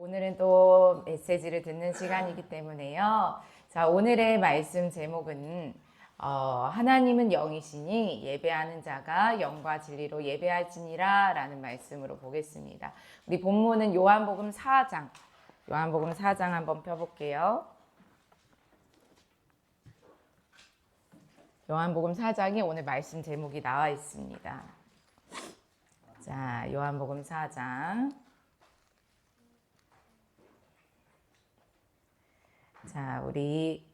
오늘은 또 메시지를 듣는 시간이기 때문에요. 자, 오늘의 말씀 제목은 하나님은 영이시니 예배하는 자가 영과 진리로 예배할지니라 라는 말씀으로 보겠습니다. 우리 본문은 요한복음 4장 한번 펴볼게요. 요한복음 4장이 오늘 말씀 제목이 나와 있습니다. 자, 요한복음 4장. 자, 우리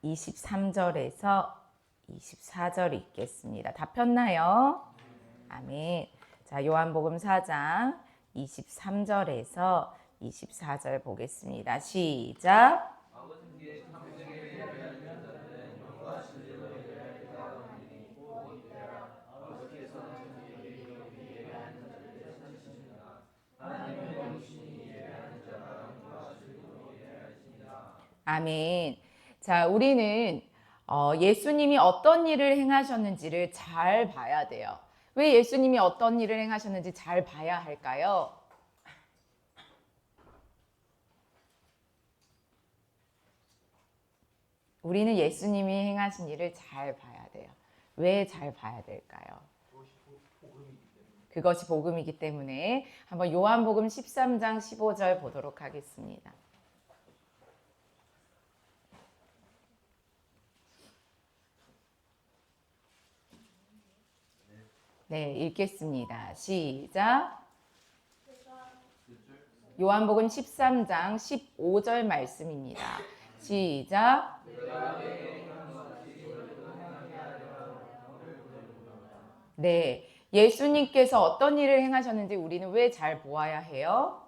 23절에서 24절 읽겠습니다. 다 폈나요? 아멘. 자, 요한복음 4장 23절에서 24절 보겠습니다. 시작. 아멘. 자, 우리는 예수님이 어떤 일을 행하셨는지를 잘 봐야 돼요. 왜 예수님이 어떤 일을 행하셨는지 잘 봐야 할까요? 우리는 예수님이 행하신 일을 잘 봐야 돼요. 왜 잘 봐야 될까요? 그것이 복음이기 때문에 한번 요한복음 13장 15절 보도록 하겠습니다. 네, 읽겠습니다. 시작. 요한복음 13장 15절 말씀입니다. 시작. 네, 예수님께서 어떤 일을 행하셨는지 우리는 왜 잘 보아야 해요?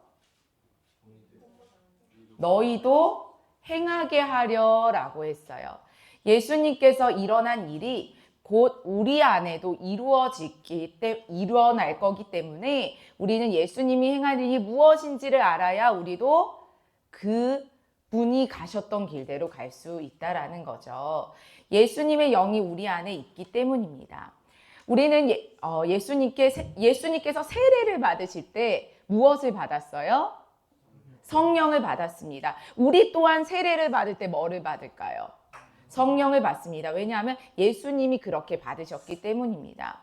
너희도 행하게 하려라고 했어요. 예수님께서 일어난 일이 곧 우리 안에도 일어날 거기 때문에 우리는 예수님이 행한 일이 무엇인지를 알아야 우리도 그 분이 가셨던 길대로 갈 수 있다라는 거죠. 예수님의 영이 우리 안에 있기 때문입니다. 우리는 예수님께서 세례를 받으실 때 무엇을 받았어요? 성령을 받았습니다. 우리 또한 세례를 받을 때 뭐를 받을까요? 성령을 받습니다. 왜냐하면 예수님이 그렇게 받으셨기 때문입니다.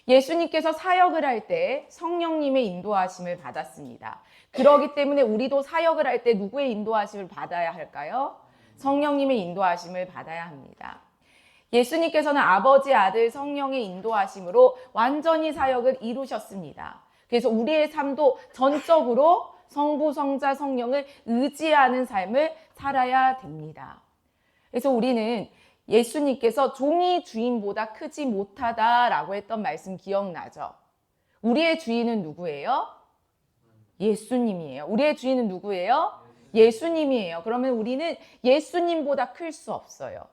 예수님께서 사역을 할 때 성령님의 인도하심을 받았습니다. 그렇기 때문에 우리도 사역을 할 때 누구의 인도하심을 받아야 할까요? 성령님의 인도하심을 받아야 합니다. 예수님께서는 아버지, 아들, 성령의 인도하심으로 완전히 사역을 이루셨습니다. 그래서 우리의 삶도 전적으로 성부, 성자, 성령을 의지하는 삶을 살아야 됩니다. 그래서 우리는 예수님께서 종이 주인보다 크지 못하다라고 했던 말씀 기억나죠? 우리의 주인은 누구예요? 예수님이에요. 우리의 주인은 누구예요? 예수님이에요. 그러면 우리는 예수님보다 클 수 없어요.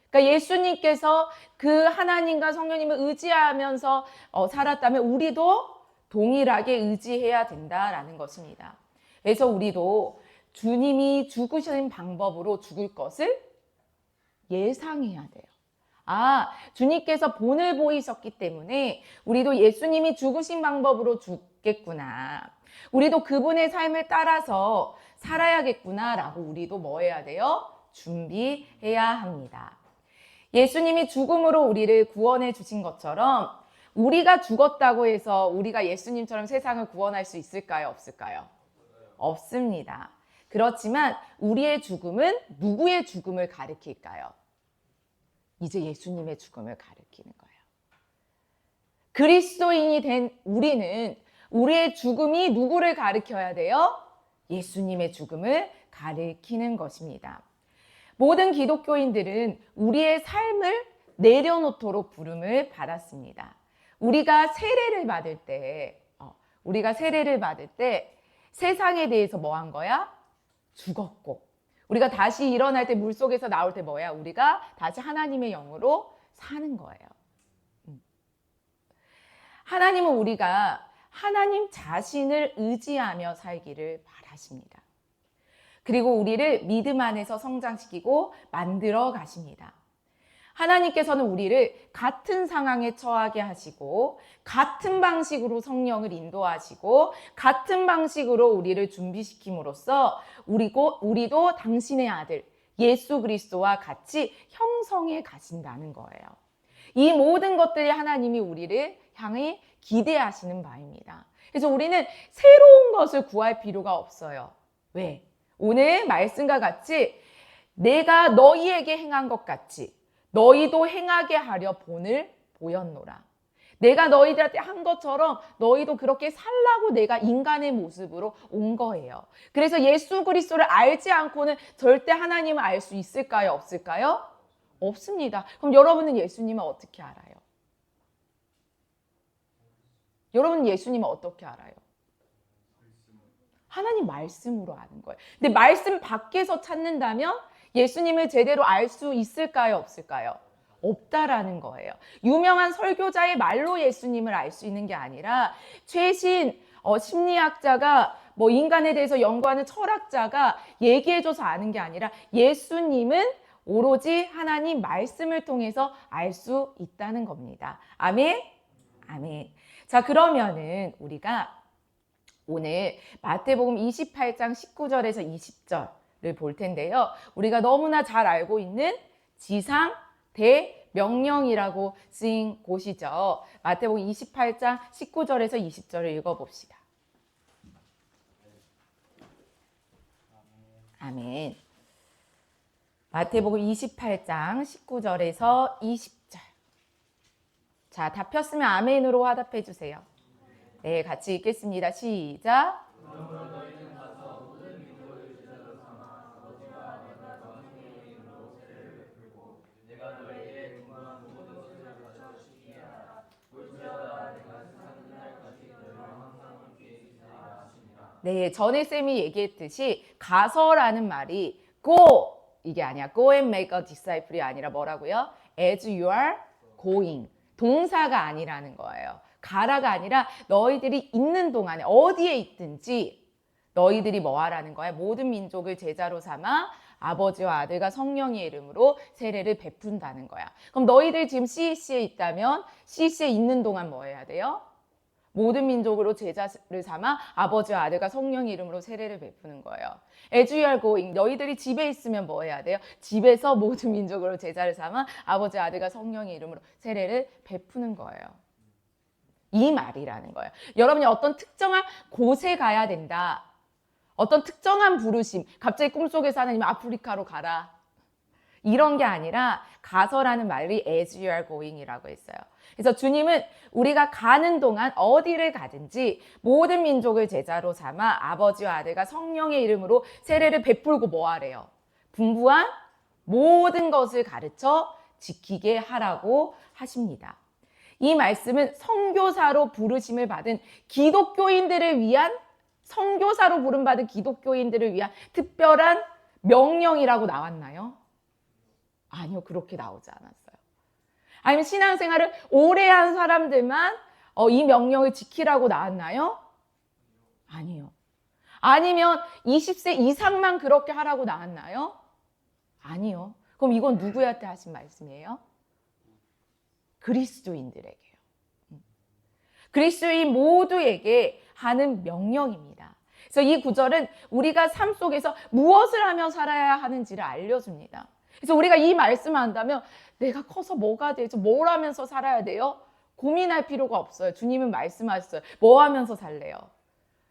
그러니까 예수님께서 그 하나님과 성령님을 의지하면서 살았다면 우리도 동일하게 의지해야 된다라는 것입니다. 그래서 우리도 주님이 죽으신 방법으로 죽을 것을 예상해야 돼요. 주님께서 본을 보이셨기 때문에 우리도 예수님이 죽으신 방법으로 죽겠구나. 우리도 그분의 삶을 따라서 살아야겠구나 라고 우리도 뭐 해야 돼요? 준비해야 합니다. 예수님이 죽음으로 우리를 구원해 주신 것처럼 우리가 죽었다고 해서 우리가 예수님처럼 세상을 구원할 수 있을까요? 없을까요? 없습니다. 그렇지만 우리의 죽음은 누구의 죽음을 가리킬까요? 이제 예수님의 죽음을 가리키는 거예요. 그리스도인이 된 우리는 우리의 죽음이 누구를 가리켜야 돼요? 예수님의 죽음을 가리키는 것입니다. 모든 기독교인들은 우리의 삶을 내려놓도록 부름을 받았습니다. 우리가 세례를 받을 때 세상에 대해서 뭐 한 거야? 죽었고 우리가 다시 일어날 때 물속에서 나올 때 뭐야? 우리가 다시 하나님의 영으로 사는 거예요. 하나님은 우리가 하나님 자신을 의지하며 살기를 바라십니다. 그리고 우리를 믿음 안에서 성장시키고 만들어 가십니다. 하나님께서는 우리를 같은 상황에 처하게 하시고 같은 방식으로 성령을 인도하시고 같은 방식으로 우리를 준비시킴으로써 우리도 당신의 아들 예수 그리스도와 같이 형성해 가신다는 거예요. 이 모든 것들이 하나님이 우리를 향해 기대하시는 바입니다. 그래서 우리는 새로운 것을 구할 필요가 없어요. 왜? 오늘 말씀과 같이 내가 너희에게 행한 것 같이 너희도 행하게 하려 본을 보였노라. 내가 너희들한테 한 것처럼 너희도 그렇게 살라고 내가 인간의 모습으로 온 거예요. 그래서 예수 그리스도를 알지 않고는 절대 하나님을 알 수 있을까요? 없을까요? 없습니다. 그럼 여러분은 예수님을 어떻게 알아요? 여러분은 예수님을 어떻게 알아요? 하나님 말씀으로 아는 거예요. 근데 말씀 밖에서 찾는다면 예수님을 제대로 알 수 있을까요? 없을까요? 없다라는 거예요. 유명한 설교자의 말로 예수님을 알 수 있는 게 아니라 최신 심리학자가 인간에 대해서 연구하는 철학자가 얘기해줘서 아는 게 아니라 예수님은 오로지 하나님 말씀을 통해서 알 수 있다는 겁니다. 아멘? 아멘. 자, 그러면은 우리가 오늘 마태복음 28장 19절에서 20절을 볼 텐데요. 우리가 너무나 잘 알고 있는 지상 대명령이라고 쓰인 곳이죠. 마태복음 28장 19절에서 20절을 읽어봅시다. 아멘. 마태복음 28장 19절에서 20절. 자, 다 폈으면 아멘으로 화답해 주세요. 네, 같이 읽겠습니다. 시작. 네, 전에 쌤이 얘기했듯이 가서라는 말이 go 이게 아니야. go and make a disciple이 아니라 뭐라고요? as you are going. 동사가 아니라는 거예요. 가라가 아니라 너희들이 있는 동안에 어디에 있든지 너희들이 뭐 하라는 거야? 모든 민족을 제자로 삼아 아버지와 아들과 성령의 이름으로 세례를 베푼다는 거야. 그럼 너희들 지금 CEC에 있다면 CEC에 있는 동안 뭐 해야 돼요? 모든 민족으로 제자를 삼아 아버지와 아들과 성령의 이름으로 세례를 베푸는 거예요. As you are going, 너희들이 집에 있으면 뭐 해야 돼요? 집에서 모든 민족으로 제자를 삼아 아버지와 아들과 성령의 이름으로 세례를 베푸는 거예요. 이 말이라는 거예요. 여러분이 어떤 특정한 곳에 가야 된다. 어떤 특정한 부르심, 갑자기 꿈속에서 하나님 아프리카로 가라. 이런 게 아니라 가서라는 말이 as you are going이라고 했어요. 그래서 주님은 우리가 가는 동안 어디를 가든지 모든 민족을 제자로 삼아 아버지와 아들과 성령의 이름으로 세례를 베풀고 뭐 하래요? 분부한 모든 것을 가르쳐 지키게 하라고 하십니다. 이 말씀은 선교사로 부르심을 받은 기독교인들을 위한 선교사로 부름받은 기독교인들을 위한 특별한 명령이라고 나왔나요? 아니요, 그렇게 나오지 않았어요. 아니면 신앙생활을 오래 한 사람들만 이 명령을 지키라고 나왔나요? 아니요. 아니면 20세 이상만 그렇게 하라고 나왔나요? 아니요. 그럼 이건 누구한테 하신 말씀이에요? 그리스도인들에게요. 그리스도인 모두에게 하는 명령입니다. 그래서 이 구절은 우리가 삶 속에서 무엇을 하며 살아야 하는지를 알려줍니다. 그래서 우리가 이 말씀을 한다면 내가 커서 뭐가 되죠? 뭘 하면서 살아야 돼요? 고민할 필요가 없어요. 주님은 말씀하셨어요. 뭐 하면서 살래요?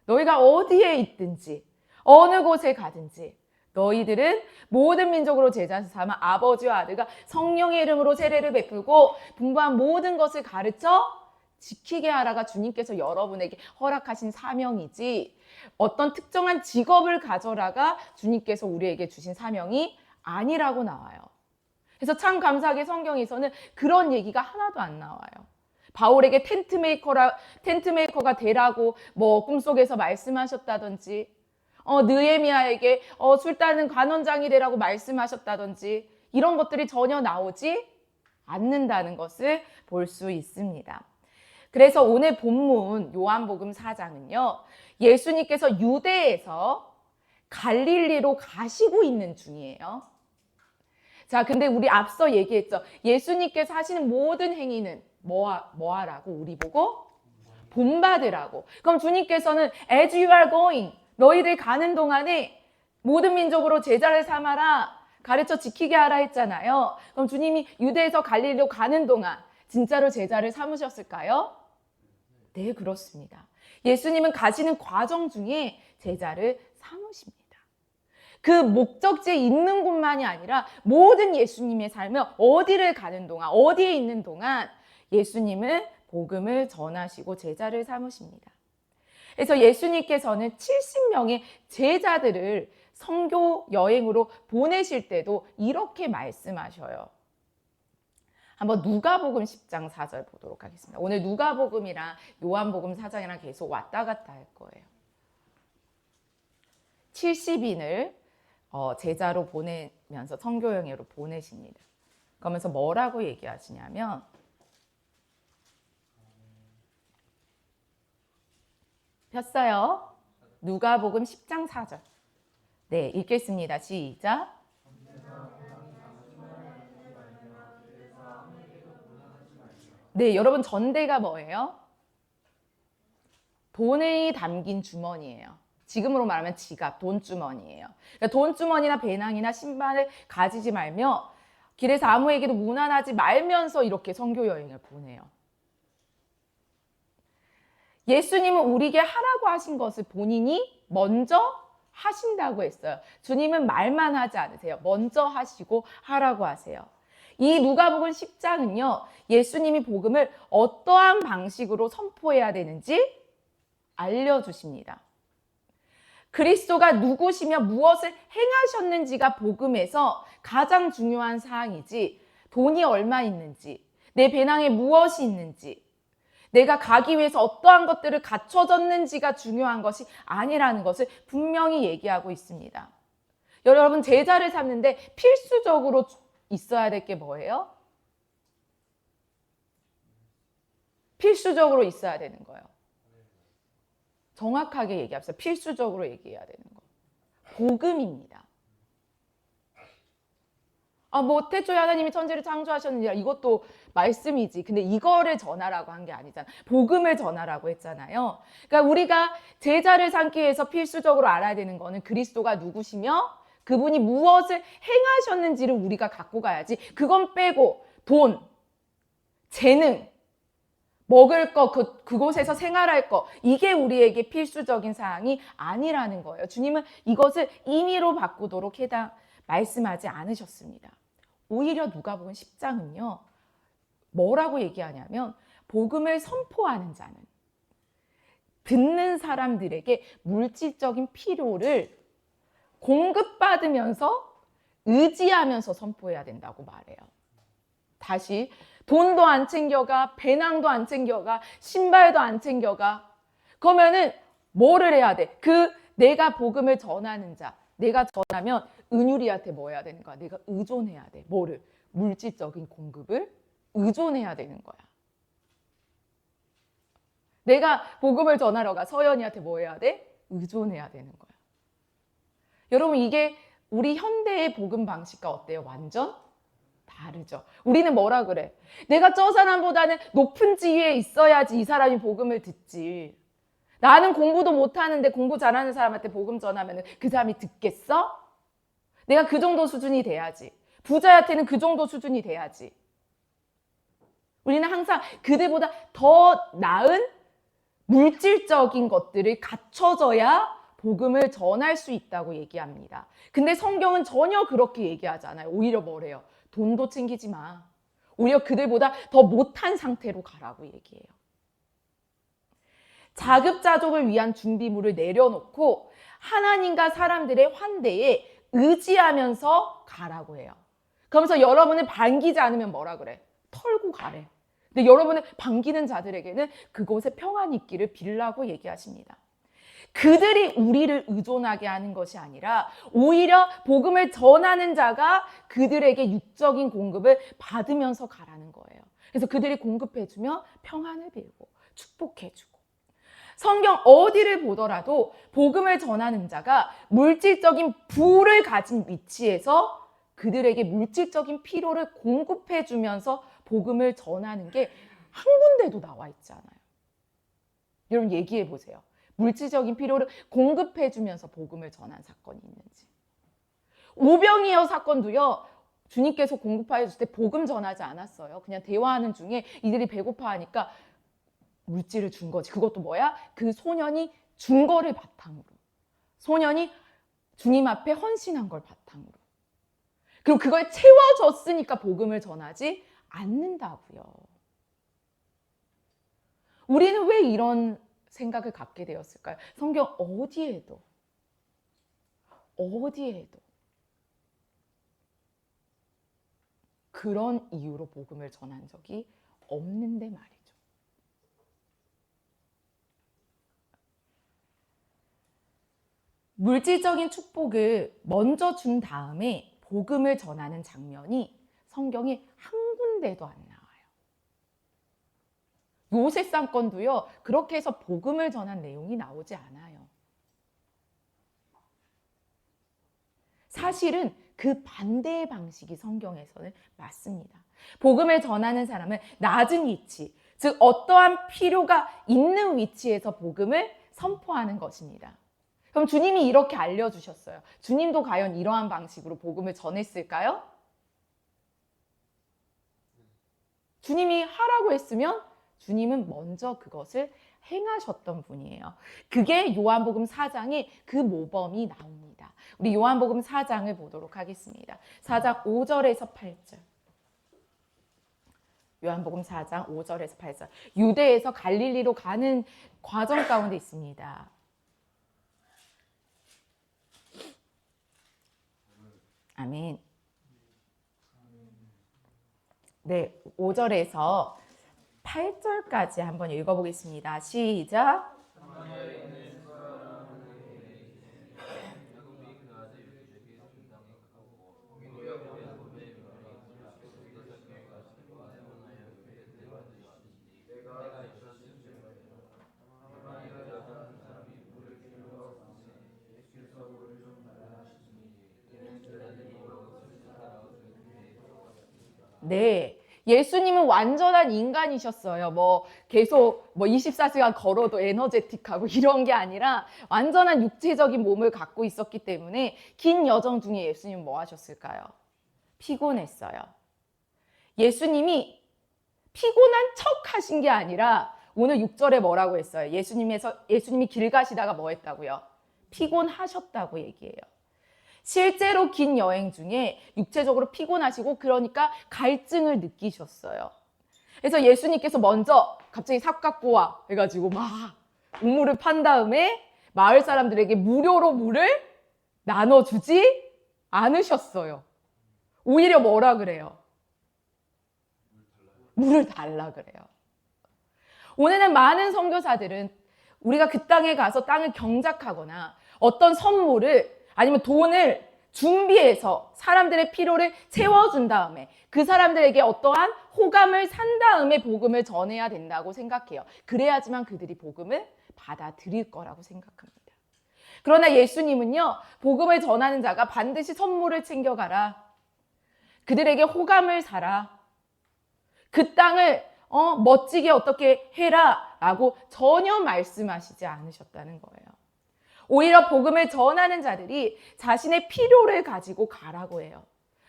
너희가 어디에 있든지 어느 곳에 가든지 너희들은 모든 민족으로 제자 삼아 아버지와 아들과 성령의 이름으로 세례를 베풀고 분부한 모든 것을 가르쳐 지키게 하라가 주님께서 여러분에게 허락하신 사명이지 어떤 특정한 직업을 가져라가 주님께서 우리에게 주신 사명이 아니라고 나와요. 그래서 참 감사하게 성경에서는 그런 얘기가 하나도 안 나와요. 바울에게 텐트메이커가 되라고 꿈속에서 말씀하셨다든지 느헤미야에게 술따는 관원장이 되라고 말씀하셨다든지 이런 것들이 전혀 나오지 않는다는 것을 볼 수 있습니다. 그래서 오늘 본문 요한복음 4장은요. 예수님께서 유대에서 갈릴리로 가시고 있는 중이에요. 자, 근데 우리 앞서 얘기했죠. 예수님께서 하시는 모든 행위는 뭐하라고? 우리 보고? 본받으라고. 그럼 주님께서는 as you are going, 너희들 가는 동안에 모든 민족으로 제자를 삼아라, 가르쳐 지키게 하라 했잖아요. 그럼 주님이 유대에서 갈릴리로 가는 동안 진짜로 제자를 삼으셨을까요? 네, 그렇습니다. 예수님은 가시는 과정 중에 제자를 삼으십니다. 그 목적지에 있는 곳만이 아니라 모든 예수님의 삶을 어디를 가는 동안, 어디에 있는 동안 예수님은 복음을 전하시고 제자를 삼으십니다. 그래서 예수님께서는 70명의 제자들을 선교 여행으로 보내실 때도 이렇게 말씀하셔요. 한번 누가복음 10장 4절 보도록 하겠습니다. 오늘 누가복음이랑 요한복음 4장이랑 계속 왔다 갔다 할 거예요. 70인을 제자로 보내면서 선교 여행으로 보내십니다. 그러면서 뭐라고 얘기하시냐면 폈어요. 누가복음 10장 4절. 네, 읽겠습니다. 시작. 네, 여러분 전대가 뭐예요? 돈이 담긴 주머니예요. 지금으로 말하면 지갑, 돈주머니예요. 그러니까 돈주머니나 배낭이나 신발을 가지지 말며 길에서 아무에게도 무난하지 말면서 이렇게 선교 여행을 보내요. 예수님은 우리에게 하라고 하신 것을 본인이 먼저 하신다고 했어요. 주님은 말만 하지 않으세요. 먼저 하시고 하라고 하세요. 이 누가복음 10장은요. 예수님이 복음을 어떠한 방식으로 선포해야 되는지 알려주십니다. 그리스도가 누구시며 무엇을 행하셨는지가 복음에서 가장 중요한 사항이지, 돈이 얼마 있는지, 내 배낭에 무엇이 있는지, 내가 가기 위해서 어떠한 것들을 갖춰졌는지가 중요한 것이 아니라는 것을 분명히 얘기하고 있습니다. 여러분, 제자를 삼는데 필수적으로 있어야 될 게 뭐예요? 필수적으로 있어야 되는 거예요. 정확하게 얘기합시다. 필수적으로 얘기해야 되는 거. 복음입니다. 태초에 하나님이 천지를 창조하셨느니라, 이것도 말씀이지. 근데 이거를 전하라고 한 게 아니잖아. 복음을 전하라고 했잖아요. 그러니까 우리가 제자를 삼기 위해서 필수적으로 알아야 되는 거는 그리스도가 누구시며 그분이 무엇을 행하셨는지를 우리가 갖고 가야지. 그건 빼고 돈, 재능, 먹을 거, 그곳에서 생활할 거, 이게 우리에게 필수적인 사항이 아니라는 거예요. 주님은 이것을 임의로 바꾸도록 말씀하지 않으셨습니다. 오히려 누가복음 10장은요. 뭐라고 얘기하냐면 복음을 선포하는 자는 듣는 사람들에게 물질적인 필요를 공급받으면서 의지하면서 선포해야 된다고 말해요. 다시 돈도 안 챙겨가, 배낭도 안 챙겨가, 신발도 안 챙겨가. 그러면은 뭐를 해야 돼? 내가 복음을 전하는 자, 내가 전하면 은유리한테 뭐 해야 되는 거야? 내가 의존해야 돼. 뭐를? 물질적인 공급을 의존해야 되는 거야. 내가 복음을 전하러 가 서연이한테 뭐 해야 돼? 의존해야 되는 거야. 여러분, 이게 우리 현대의 복음 방식과 어때요? 완전 다르죠. 우리는 뭐라 그래? 내가 저 사람보다는 높은 지위에 있어야지 이 사람이 복음을 듣지. 나는 공부도 못하는데 공부 잘하는 사람한테 복음 전하면 그 사람이 듣겠어? 내가 그 정도 수준이 돼야지. 부자한테는 그 정도 수준이 돼야지. 우리는 항상 그들보다 더 나은 물질적인 것들을 갖춰져야 복음을 전할 수 있다고 얘기합니다. 근데 성경은 전혀 그렇게 얘기하지 않아요. 오히려 뭐래요? 돈도 챙기지 마. 오히려 그들보다 더 못한 상태로 가라고 얘기해요. 자급자족을 위한 준비물을 내려놓고 하나님과 사람들의 환대에 의지하면서 가라고 해요. 그러면서 여러분을 반기지 않으면 뭐라 그래? 털고 가래. 근데 여러분을 반기는 자들에게는 그곳에 평안이 있기를 빌라고 얘기하십니다. 그들이 우리를 의존하게 하는 것이 아니라 오히려 복음을 전하는 자가 그들에게 육적인 공급을 받으면서 가라는 거예요. 그래서 그들이 공급해주며 평안을 빌고 축복해주고. 성경 어디를 보더라도 복음을 전하는 자가 물질적인 부를 가진 위치에서 그들에게 물질적인 필요를 공급해 주면서 복음을 전하는 게 한 군데도 나와 있지 않아요. 여러분 얘기해 보세요. 물질적인 필요를 공급해 주면서 복음을 전한 사건이 있는지. 오병이어 사건도요. 주님께서 공급하여 줄 때 복음 전하지 않았어요. 그냥 대화하는 중에 이들이 배고파하니까 물질을 준 거지. 그것도 뭐야? 그 소년이 준 거를 바탕으로. 소년이 주님 앞에 헌신한 걸 바탕으로. 그리고 그걸 채워줬으니까 복음을 전하지 않는다고요. 우리는 왜 이런 생각을 갖게 되었을까요? 성경 어디에도 그런 이유로 복음을 전한 적이 없는데 말이죠. 물질적인 축복을 먼저 준 다음에 복음을 전하는 장면이 성경에 한 군데도 안 나와요. 요셉 사건도요, 그렇게 해서 복음을 전한 내용이 나오지 않아요. 사실은 그 반대의 방식이 성경에서는 맞습니다. 복음을 전하는 사람은 낮은 위치, 즉 어떠한 필요가 있는 위치에서 복음을 선포하는 것입니다. 그럼 주님이 이렇게 알려주셨어요. 주님도 과연 이러한 방식으로 복음을 전했을까요? 주님이 하라고 했으면 주님은 먼저 그것을 행하셨던 분이에요. 그게 요한복음 4장에 그 모범이 나옵니다. 우리 요한복음 4장을 보도록 하겠습니다. 4장 5절에서 8절. 요한복음 4장 5절에서 8절. 유대에서 갈릴리로 가는 과정 가운데 있습니다. 아멘. 네, 5절에서 8절까지 한번 읽어보겠습니다. 시작. 네. 예수님은 완전한 인간이셨어요. 계속 24시간 걸어도 에너제틱하고 이런 게 아니라 완전한 육체적인 몸을 갖고 있었기 때문에 긴 여정 중에 예수님은 뭐 하셨을까요? 피곤했어요. 예수님이 피곤한 척 하신 게 아니라 오늘 6절에 뭐라고 했어요? 예수님이 길 가시다가 뭐 했다고요? 피곤하셨다고 얘기해요. 실제로 긴 여행 중에 육체적으로 피곤하시고 그러니까 갈증을 느끼셨어요. 그래서 예수님께서 먼저 갑자기 삽 갖고 와 해가지고 막 우물을 판 다음에 마을 사람들에게 무료로 물을 나눠주지 않으셨어요. 오히려 뭐라 그래요? 물을 달라 그래요. 오늘은 많은 선교사들은 우리가 그 땅에 가서 땅을 경작하거나 어떤 선물을 아니면 돈을 준비해서 사람들의 필요를 채워준 다음에 그 사람들에게 어떠한 호감을 산 다음에 복음을 전해야 된다고 생각해요. 그래야지만 그들이 복음을 받아들일 거라고 생각합니다. 그러나 예수님은요, 복음을 전하는 자가 반드시 선물을 챙겨가라. 그들에게 호감을 사라. 그 땅을 멋지게 어떻게 해라 라고 전혀 말씀하시지 않으셨다는 거예요. 오히려 복음을 전하는 자들이 자신의 필요를 가지고 가라고 해요.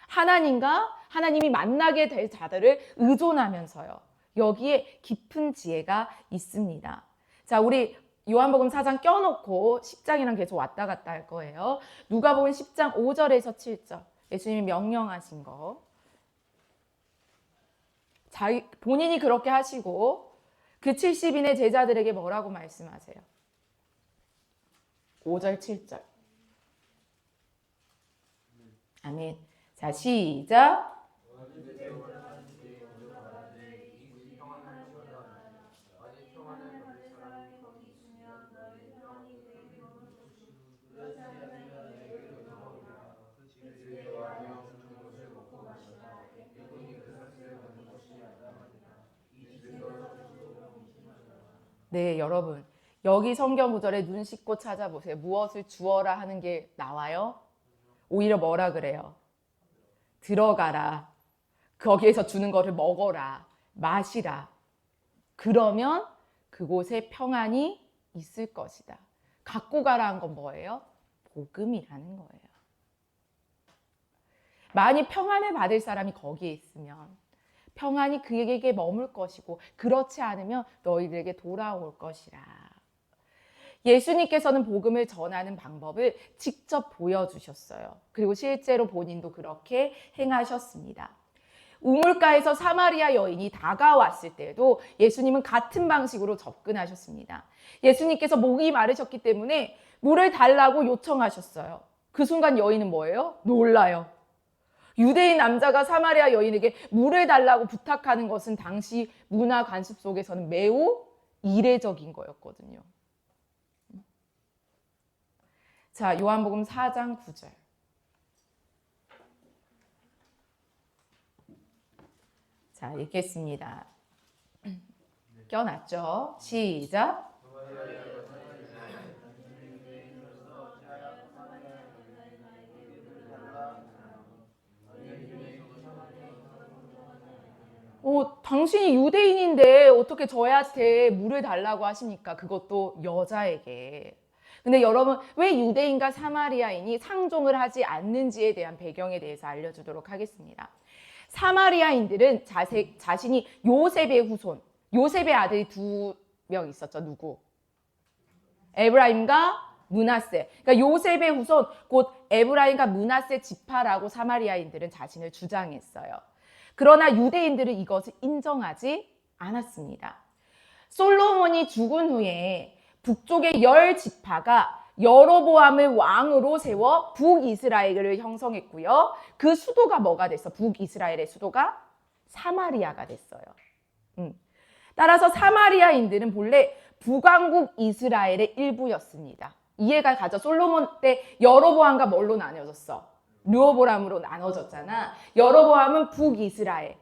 하나님이 만나게 될 자들을 의존하면서요. 여기에 깊은 지혜가 있습니다. 자, 우리 요한복음 4장 껴놓고 10장이랑 계속 왔다 갔다 할 거예요. 누가복음 10장 5절에서 7절. 예수님이 명령하신 거. 본인이 그렇게 하시고 그 70인의 제자들에게 뭐라고 말씀하세요? 5절, 7절. 아멘. 자, 시작. 네, 여러분. 여기 성경 구절에 눈 씻고 찾아보세요. 무엇을 주어라 하는 게 나와요? 오히려 뭐라 그래요? 들어가라. 거기에서 주는 거를 먹어라. 마시라. 그러면 그곳에 평안이 있을 것이다. 갖고 가라는 건 뭐예요? 복음이라는 거예요. 만일 평안을 받을 사람이 거기에 있으면 평안이 그에게 머물 것이고 그렇지 않으면 너희들에게 돌아올 것이라. 예수님께서는 복음을 전하는 방법을 직접 보여주셨어요. 그리고 실제로 본인도 그렇게 행하셨습니다. 우물가에서 사마리아 여인이 다가왔을 때도 예수님은 같은 방식으로 접근하셨습니다. 예수님께서 목이 마르셨기 때문에 물을 달라고 요청하셨어요. 그 순간 여인은 뭐예요? 놀라요. 유대인 남자가 사마리아 여인에게 물을 달라고 부탁하는 것은 당시 문화 관습 속에서는 매우 이례적인 거였거든요. 자, 요한복음 4장 9절. 자, 읽겠습니다. 껴놨죠? 시작. 당신이 유대인인데 어떻게 저한테 물을 달라고 하십니까? 그것도 여자에게. 근데 여러분, 왜 유대인과 사마리아인이 상종을 하지 않는지에 대한 배경에 대해서 알려주도록 하겠습니다. 사마리아인들은 자신이 요셉의 후손, 요셉의 아들이 2명 있었죠. 누구? 에브라임과 므낫세. 그러니까 요셉의 후손, 곧 에브라임과 므낫세 지파라고 사마리아인들은 자신을 주장했어요. 그러나 유대인들은 이것을 인정하지 않았습니다. 솔로몬이 죽은 후에 북쪽의 10지파가 여로보암을 왕으로 세워 북이스라엘을 형성했고요. 그 수도가 뭐가 됐어? 북이스라엘의 수도가 사마리아가 됐어요. 따라서 사마리아인들은 본래 북왕국 이스라엘의 일부였습니다. 이해가 가죠? 솔로몬 때 여로보암과 뭘로 나뉘어졌어? 르호보암으로 나눠졌잖아. 여로보암은 북이스라엘,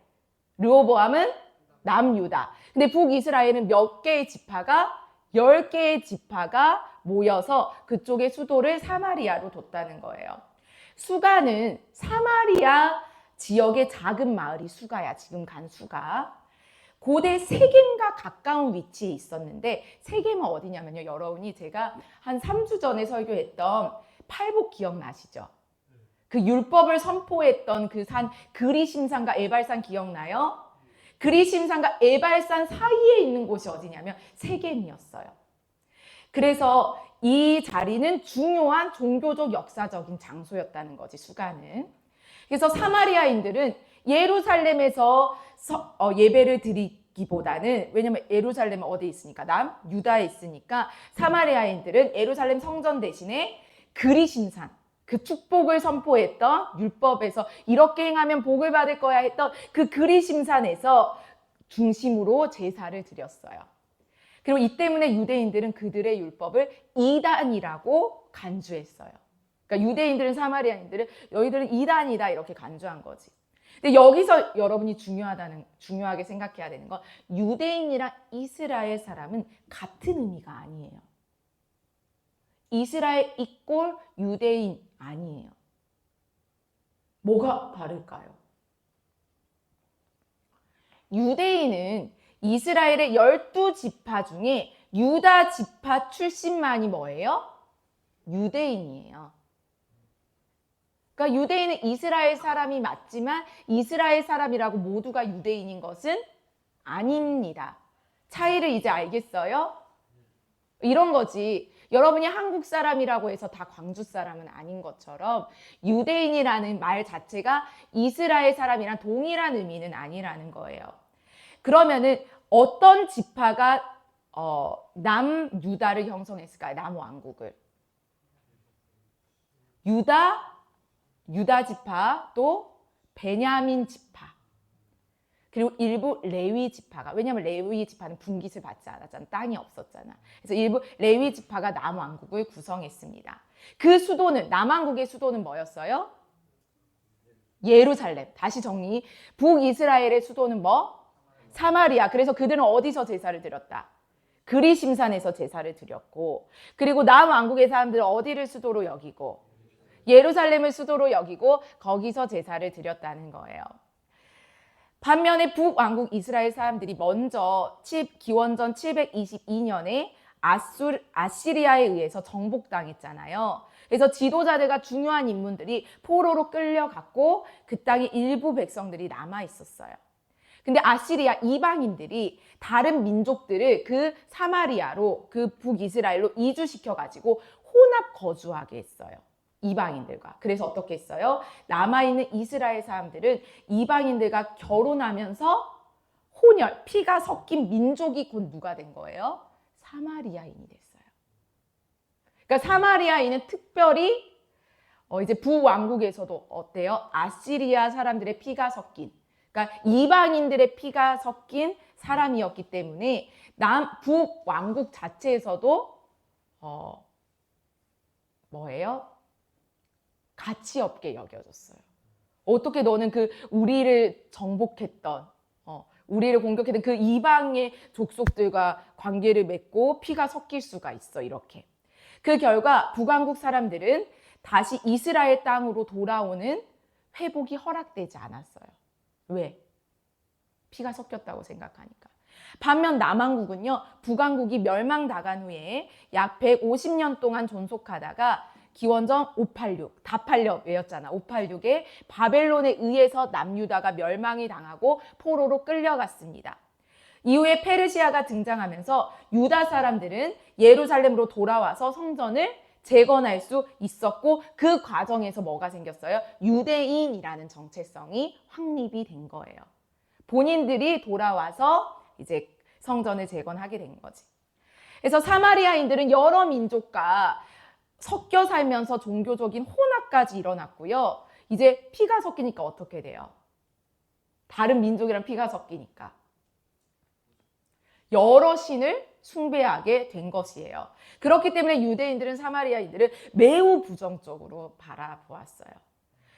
르호보암은 남유다. 근데 북이스라엘은 몇 개의 지파가 10개의 지파가 모여서 그쪽의 수도를 사마리아로 뒀다는 거예요. 수가는 사마리아 지역의 작은 마을이 수가야. 지금 간 수가. 고대 세겜과 가까운 위치에 있었는데 세겜은 어디냐면요. 여러분이 제가 한 3주 전에 설교했던 팔복 기억나시죠? 그 율법을 선포했던 그 산 그리심산과 에발산 기억나요? 그리심산과 에발산 사이에 있는 곳이 어디냐면 세겜이었어요. 그래서 이 자리는 중요한 종교적 역사적인 장소였다는 거지, 수가는. 그래서 사마리아인들은 예루살렘에서 예배를 드리기보다는, 왜냐면 예루살렘은 어디에 있으니까? 유다에 있으니까 사마리아인들은 예루살렘 성전 대신에 그리심산, 그 축복을 선포했던 율법에서 이렇게 행하면 복을 받을 거야 했던 그 그리심산에서 중심으로 제사를 드렸어요. 그리고 이 때문에 유대인들은 그들의 율법을 이단이라고 간주했어요. 그러니까 유대인들은 사마리아인들은 너희들은 이단이다 이렇게 간주한 거지. 근데 여기서 여러분이 중요하게 생각해야 되는 건 유대인이랑 이스라엘 사람은 같은 의미가 아니에요. 이스라엘 이꼴 유대인 아니에요. 뭐가 다를까요? 유대인은 이스라엘의 12지파 중에 유다 지파 출신만이 뭐예요? 유대인이에요. 그러니까 유대인은 이스라엘 사람이 맞지만 이스라엘 사람이라고 모두가 유대인인 것은 아닙니다. 차이를 이제 알겠어요? 이런 거지. 여러분이 한국 사람이라고 해서 다 광주 사람은 아닌 것처럼 유대인이라는 말 자체가 이스라엘 사람이랑 동일한 의미는 아니라는 거예요. 그러면은 어떤 지파가 남유다를 형성했을까요? 남왕국을. 유다 지파, 또 베냐민 지파, 그리고 일부 레위 지파가, 왜냐하면 레위 지파는 분깃을 받지 않았잖아. 땅이 없었잖아. 그래서 일부 레위 지파가 남왕국을 구성했습니다. 그 수도는, 남왕국의 수도는 뭐였어요? 예루살렘. 다시 정리. 북이스라엘의 수도는 뭐? 사마리아. 그래서 그들은 어디서 제사를 드렸다? 그리심산에서 제사를 드렸고, 그리고 남왕국의 사람들은 어디를 수도로 여기고? 예루살렘을 수도로 여기고 거기서 제사를 드렸다는 거예요. 반면에 북왕국 이스라엘 사람들이 먼저 기원전 722년에 아시리아에 의해서 정복당했잖아요. 그래서 지도자들과 중요한 인물들이 포로로 끌려갔고 그 땅에 일부 백성들이 남아 있었어요. 근데 아시리아 이방인들이 다른 민족들을 그 사마리아로, 그 북이스라엘로 이주시켜가지고 혼합 거주하게 했어요. 이방인들과. 그래서 어떻게 했어요? 남아있는 이스라엘 사람들은 이방인들과 결혼하면서 혼혈, 피가 섞인 민족이 곧 누가 된 거예요? 사마리아인이 됐어요. 그러니까 사마리아인은 특별히 이제 북왕국에서도 어때요? 아시리아 사람들의 피가 섞인, 그러니까 이방인들의 피가 섞인 사람이었기 때문에 북왕국 자체에서도 뭐예요? 가치 없게 여겨졌어요. 어떻게 너는 그 우리를 정복했던, 우리를 공격했던 그 이방의 족속들과 관계를 맺고 피가 섞일 수가 있어, 이렇게. 그 결과 북왕국 사람들은 다시 이스라엘 땅으로 돌아오는 회복이 허락되지 않았어요. 왜? 피가 섞였다고 생각하니까. 반면 남왕국은요, 북왕국이 멸망당한 후에 약 150년 동안 존속하다가 기원전 586, 다 팔려 외웠잖아. 586에 바벨론에 의해서 남유다가 멸망이 당하고 포로로 끌려갔습니다. 이후에 페르시아가 등장하면서 유다 사람들은 예루살렘으로 돌아와서 성전을 재건할 수 있었고 그 과정에서 뭐가 생겼어요? 유대인이라는 정체성이 확립이 된 거예요. 본인들이 돌아와서 이제 성전을 재건하게 된 거지. 그래서 사마리아인들은 여러 민족과 섞여 살면서 종교적인 혼합까지 일어났고요. 이제 피가 섞이니까 어떻게 돼요? 다른 민족이랑 피가 섞이니까 여러 신을 숭배하게 된 것이에요. 그렇기 때문에 유대인들은 사마리아인들을 매우 부정적으로 바라보았어요.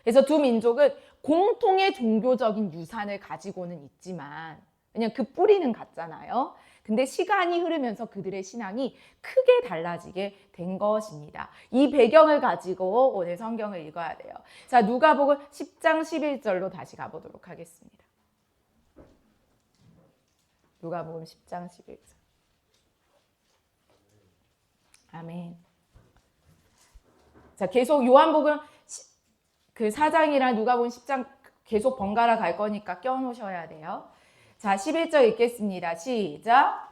그래서 두 민족은 공통의 종교적인 유산을 가지고는 있지만 그냥 그 뿌리는 같잖아요. 근데 시간이 흐르면서 그들의 신앙이 크게 달라지게 된 것입니다. 이 배경을 가지고 오늘 성경을 읽어야 돼요. 자, 누가복음 10장 11절로 다시 가보도록 하겠습니다. 누가복음 10장 11절. 아멘. 자, 계속 요한복음 그 4장이랑 누가복음 10장 계속 번갈아 갈 거니까 껴놓으셔야 돼요. 자, 11절 읽겠습니다. 시작.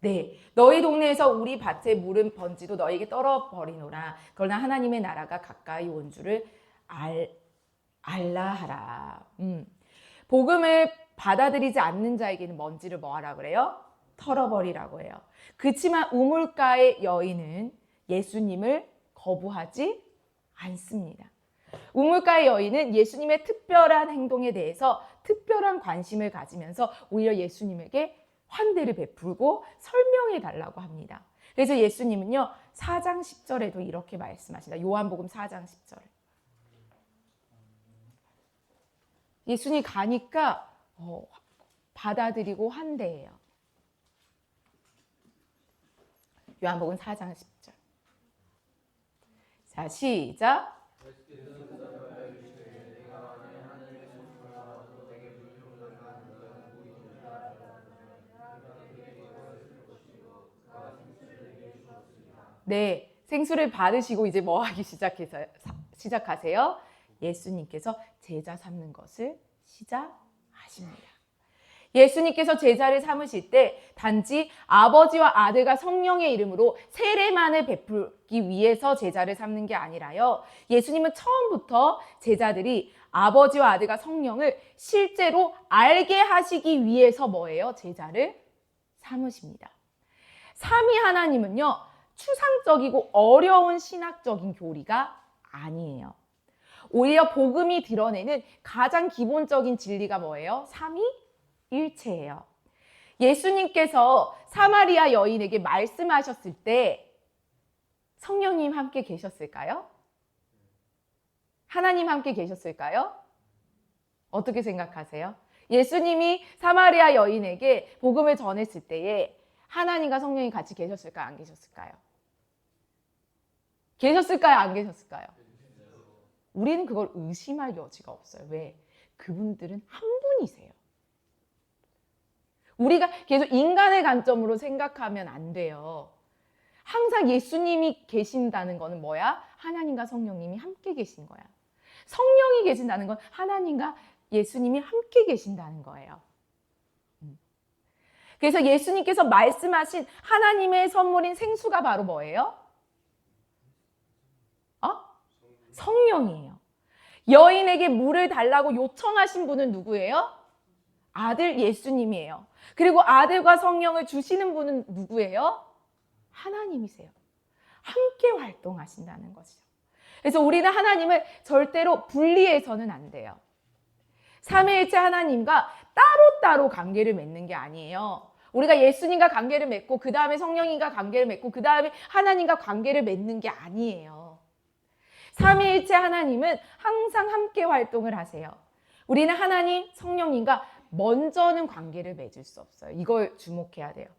네, 너희 동네에서 우리 밭에 물은 번지도 너에게 떨어버리노라. 그러나 하나님의 나라가 가까이 온 줄을 알라 하라. 복음을 받아들이지 않는 자에게는 먼지를 뭐하라 그래요? 털어버리라고 해요. 그치만 우물가의 여인은 예수님을 거부하지 않습니다. 우물가의 여인은 예수님의 특별한 행동에 대해서 특별한 관심을 가지면서 오히려 예수님에게 환대를 베풀고 설명해 달라고 합니다. 그래서 예수님은요 4장 10절에도 이렇게 말씀하신다. 요한복음 4장 10절. 예수님 가니까 받아들이고 환대해요. 요한복음 4장 10절. 자, 시작. 네, 생수를 받으시고 이제 뭐 하기 시작하세요? 예수님께서 제자 삼는 것을 시작하십니다. 예수님께서 제자를 삼으실 때 단지 아버지와 아들과 성령의 이름으로 세례만을 베풀기 위해서 제자를 삼는 게 아니라요. 예수님은 처음부터 제자들이 아버지와 아들과 성령을 실제로 알게 하시기 위해서 뭐예요? 제자를 삼으십니다. 삼위 하나님은요. 추상적이고 어려운 신학적인 교리가 아니에요. 오히려 복음이 드러내는 가장 기본적인 진리가 뭐예요? 삼위일체예요. 예수님께서 사마리아 여인에게 말씀하셨을 때 성령님 함께 계셨을까요? 하나님 함께 계셨을까요? 어떻게 생각하세요? 예수님이 사마리아 여인에게 복음을 전했을 때에 하나님과 성령이 같이 계셨을까요? 안 계셨을까요? 계셨을까요? 안 계셨을까요? 우리는 그걸 의심할 여지가 없어요. 왜? 그분들은 한 분이세요. 우리가 계속 인간의 관점으로 생각하면 안 돼요. 항상 예수님이 계신다는 거는 뭐야? 하나님과 성령님이 함께 계신 거야. 성령이 계신다는 건 하나님과 예수님이 함께 계신다는 거예요. 그래서 예수님께서 말씀하신 하나님의 선물인 생수가 바로 뭐예요? 성령이에요. 여인에게 물을 달라고 요청하신 분은 누구예요? 아들 예수님이에요. 그리고 아들과 성령을 주시는 분은 누구예요? 하나님이세요. 함께 활동하신다는 것이죠. 그래서 우리는 하나님을 절대로 분리해서는 안 돼요. 삼위일체 하나님과 따로따로 관계를 맺는 게 아니에요. 우리가 예수님과 관계를 맺고 그 다음에 성령님과 관계를 맺고 그 다음에 하나님과 관계를 맺는 게 아니에요. 삼위일체 하나님은 항상 함께 활동을 하세요. 우리는 하나님, 성령님과 먼저는 관계를 맺을 수 없어요. 이걸 주목해야 돼요.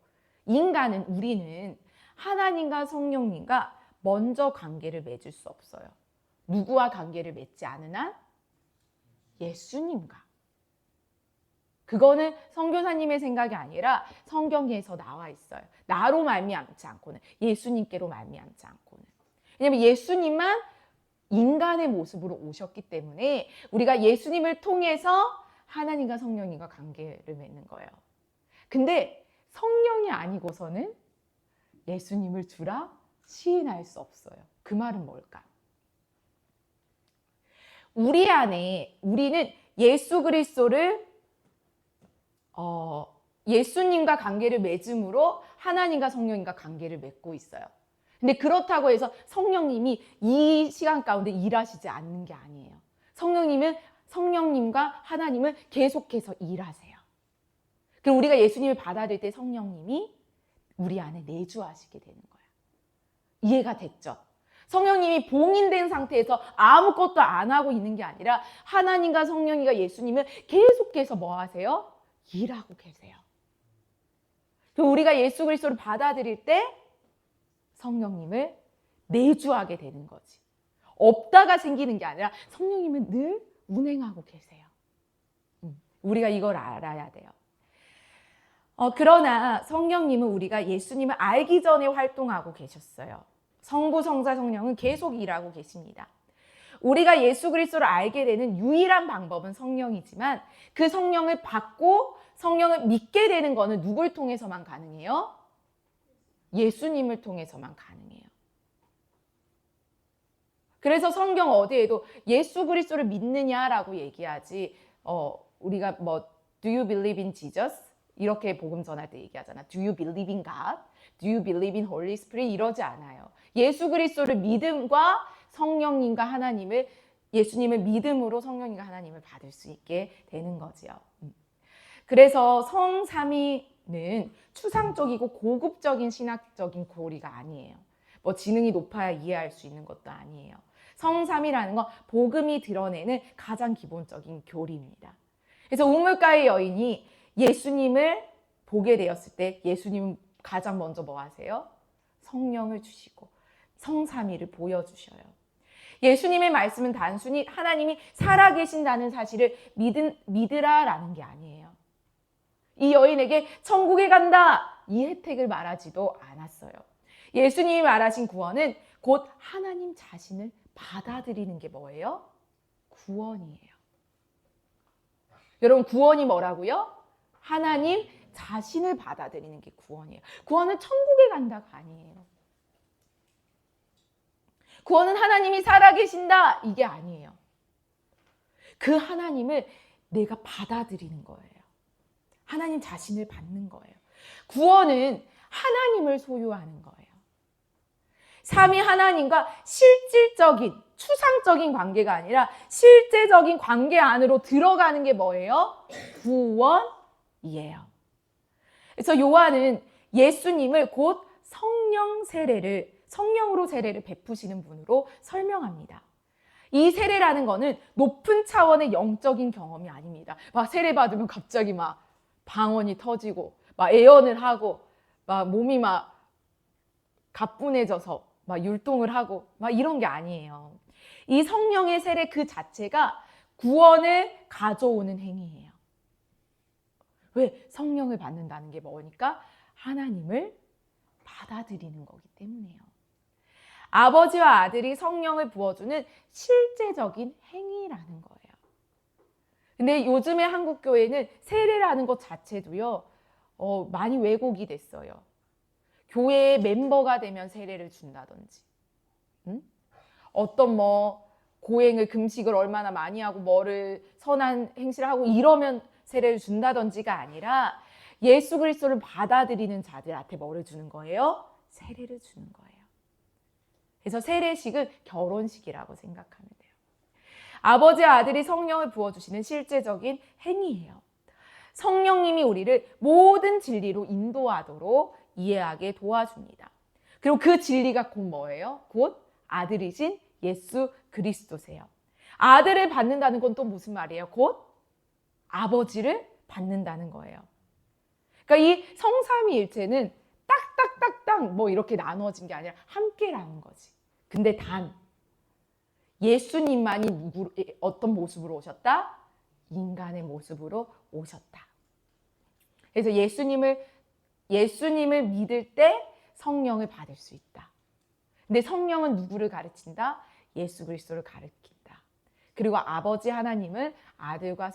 인간은, 우리는 하나님과 성령님과 먼저 관계를 맺을 수 없어요. 누구와 관계를 맺지 않은 한? 예수님과. 그거는 선교사님의 생각이 아니라 성경에서 나와 있어요. 나로 말미암지 않고는, 예수님께로 말미암지 않고는. 왜냐하면 예수님만 인간의 모습으로 오셨기 때문에 우리가 예수님을 통해서 하나님과 성령님과 관계를 맺는 거예요. 근데 성령이 아니고서는 예수님을 주라 시인할 수 없어요. 그 말은 뭘까? 우리 안에, 우리는 예수 그리스도를 예수님과 관계를 맺음으로 하나님과 성령님과 관계를 맺고 있어요. 근데 그렇다고 해서 성령님이 이 시간 가운데 일하시지 않는 게 아니에요. 성령님은 성령님과 하나님은 계속해서 일하세요. 그리고 우리가 예수님을 받아들일 때 성령님이 우리 안에 내주하시게 되는 거예요. 이해가 됐죠? 성령님이 봉인된 상태에서 아무것도 안 하고 있는 게 아니라 하나님과 성령님과 예수님은 계속해서 뭐 하세요? 일하고 계세요. 그리고 우리가 예수 그리스도를 받아들일 때 성령님을 내주하게 되는 거지. 없다가 생기는 게 아니라 성령님은 늘 운행하고 계세요. 우리가 이걸 알아야 돼요. 그러나 성령님은 우리가 예수님을 알기 전에 활동하고 계셨어요. 성부, 성자, 성령은 계속 일하고 계십니다. 우리가 예수 그리스도를 알게 되는 유일한 방법은 성령이지만 그 성령을 받고 성령을 믿게 되는 것은 누굴 통해서만 가능해요? 예수님을 통해서만 가능해요. 그래서 성경 어디에도 예수 그리스도를 믿느냐라고 얘기하지, 우리가 뭐 Do you believe in Jesus? 이렇게 복음 전할 때 얘기하잖아. Do you believe in God? Do you believe in Holy Spirit? 이러지 않아요. 예수 그리스도를 믿음과 성령님과 하나님을, 예수님을 믿음으로 성령님과 하나님을 받을 수 있게 되는 거지요. 그래서 성삼위는 추상적이고 고급적인 신학적인 교리가 아니에요. 뭐 지능이 높아야 이해할 수 있는 것도 아니에요. 성삼위라는 건 복음이 드러내는 가장 기본적인 교리입니다. 그래서 우물가의 여인이 예수님을 보게 되었을 때 예수님은 가장 먼저 뭐 하세요? 성령을 주시고 성삼위를 보여주셔요. 예수님의 말씀은 단순히 하나님이 살아계신다는 사실을 믿으라라는 게 아니에요. 이 여인에게 천국에 간다, 이 혜택을 말하지도 않았어요. 예수님이 말하신 구원은 곧 하나님 자신을 받아들이는 게 뭐예요? 구원이에요. 여러분, 구원이 뭐라고요? 하나님 자신을 받아들이는 게 구원이에요. 구원은 천국에 간다가 아니에요. 구원은 하나님이 살아계신다, 이게 아니에요. 그 하나님을 내가 받아들이는 거예요. 하나님 자신을 받는 거예요. 구원은 하나님을 소유하는 거예요. 삼위 하나님과 실질적인, 추상적인 관계가 아니라 실제적인 관계 안으로 들어가는 게 뭐예요? 구원이에요. 그래서 요한은 예수님을 곧 성령으로 세례를 베푸시는 분으로 설명합니다. 이 세례라는 거는 높은 차원의 영적인 경험이 아닙니다. 막 세례 받으면 갑자기 막 방언이 터지고 막 애언을 하고 막 몸이 막 가뿐해져서 막 율동을 하고 막 이런 게 아니에요. 이 성령의 세례 그 자체가 구원을 가져오는 행위예요. 왜? 성령을 받는다는 게 뭐니까? 하나님을 받아들이는 거기 때문이에요. 아버지와 아들이 성령을 부어주는 실제적인 행위라는 거예요. 근데 요즘에 한국 교회는 세례라는 것 자체도요, 많이 왜곡이 됐어요. 교회의 멤버가 되면 세례를 준다든지, 어떤 고행을 금식을 얼마나 많이 하고 뭐를 선한 행실을 하고 이러면 세례를 준다든지가 아니라 예수 그리스도를 받아들이는 자들한테 뭐를 주는 거예요? 세례를 주는 거예요. 그래서 세례식은 결혼식이라고 생각하면 돼요. 아버지와 아들이 성령을 부어주시는 실제적인 행위예요. 성령님이 우리를 모든 진리로 인도하도록 이해하게 도와줍니다. 그리고 그 진리가 곧 뭐예요? 곧 아들이신 예수 그리스도세요. 아들을 받는다는 건 또 무슨 말이에요? 곧 아버지를 받는다는 거예요. 그러니까 이 성삼위일체는 딱딱딱딱 이렇게 나눠진 게 아니라 함께라는 거지. 근데 단 예수님만이 어떤 모습으로 오셨다? 인간의 모습으로 오셨다. 그래서 예수님을 믿을 때 성령을 받을 수 있다. 근데 성령은 누구를 가르친다? 예수 그리스도를 가르친다. 그리고 아버지 하나님은 아들과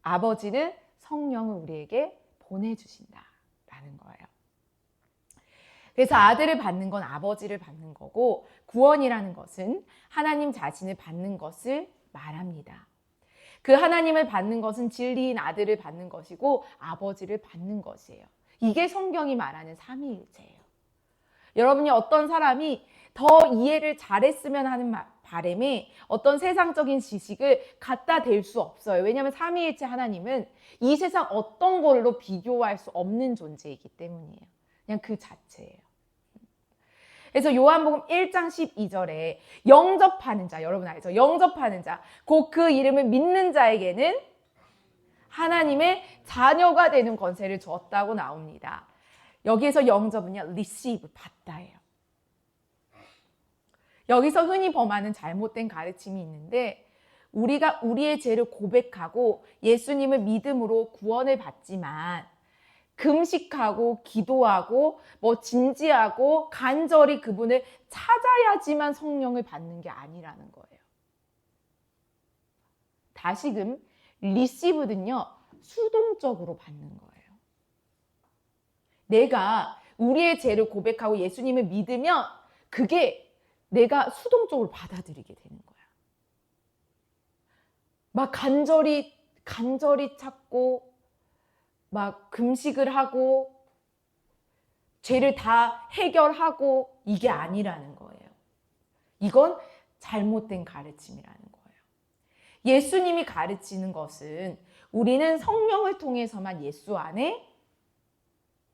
아버지는 성령을 우리에게 보내주신다라는 거예요. 그래서 아들을 받는 건 아버지를 받는 거고, 구원이라는 것은 하나님 자신을 받는 것을 말합니다. 그 하나님을 받는 것은 진리인 아들을 받는 것이고 아버지를 받는 것이에요. 이게 성경이 말하는 삼위일체예요. 여러분이 어떤 사람이 더 이해를 잘했으면 하는 바람에 어떤 세상적인 지식을 갖다 댈 수 없어요. 왜냐하면 삼위일체 하나님은 이 세상 어떤 걸로 비교할 수 없는 존재이기 때문이에요. 그냥 그 자체예요. 그래서 요한복음 1장 12절에 영접하는 자, 여러분 알죠? 영접하는 자, 곧 그 이름을 믿는 자에게는 하나님의 자녀가 되는 권세를 주었다고 나옵니다. 여기에서 영접은요, receive, 받다예요. 여기서 흔히 범하는 잘못된 가르침이 있는데, 우리가 우리의 죄를 고백하고 예수님을 믿음으로 구원을 받지만 금식하고 기도하고 진지하고 간절히 그분을 찾아야지만 성령을 받는 게 아니라는 거예요. 다시금 리시브는요, 수동적으로 받는 거예요. 내가 우리의 죄를 고백하고 예수님을 믿으면 그게 내가 수동적으로 받아들이게 되는 거야. 막 간절히 찾고 막 금식을 하고 죄를 다 해결하고 이게 아니라는 거예요. 이건 잘못된 가르침이라는 거예요. 예수님이 가르치는 것은 우리는 성령을 통해서만 예수 안에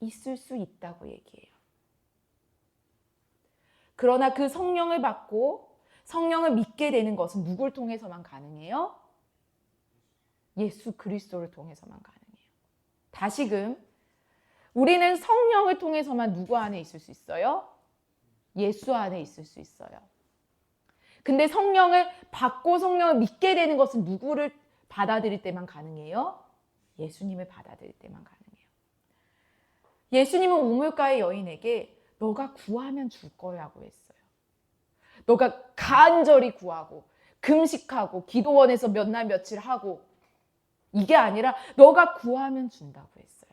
있을 수 있다고 얘기해요. 그러나 그 성령을 받고 성령을 믿게 되는 것은 누굴 통해서만 가능해요? 예수 그리스도를 통해서만 가능해요. 다시금 우리는 성령을 통해서만 누구 안에 있을 수 있어요? 예수 안에 있을 수 있어요. 근데 성령을 받고 성령을 믿게 되는 것은 누구를 받아들일 때만 가능해요? 예수님을 받아들일 때만 가능해요. 예수님은 우물가의 여인에게 너가 구하면 줄 거라고 했어요. 너가 간절히 구하고 금식하고 기도원에서 몇 날 며칠 하고 이게 아니라 너가 구하면 준다고 했어요.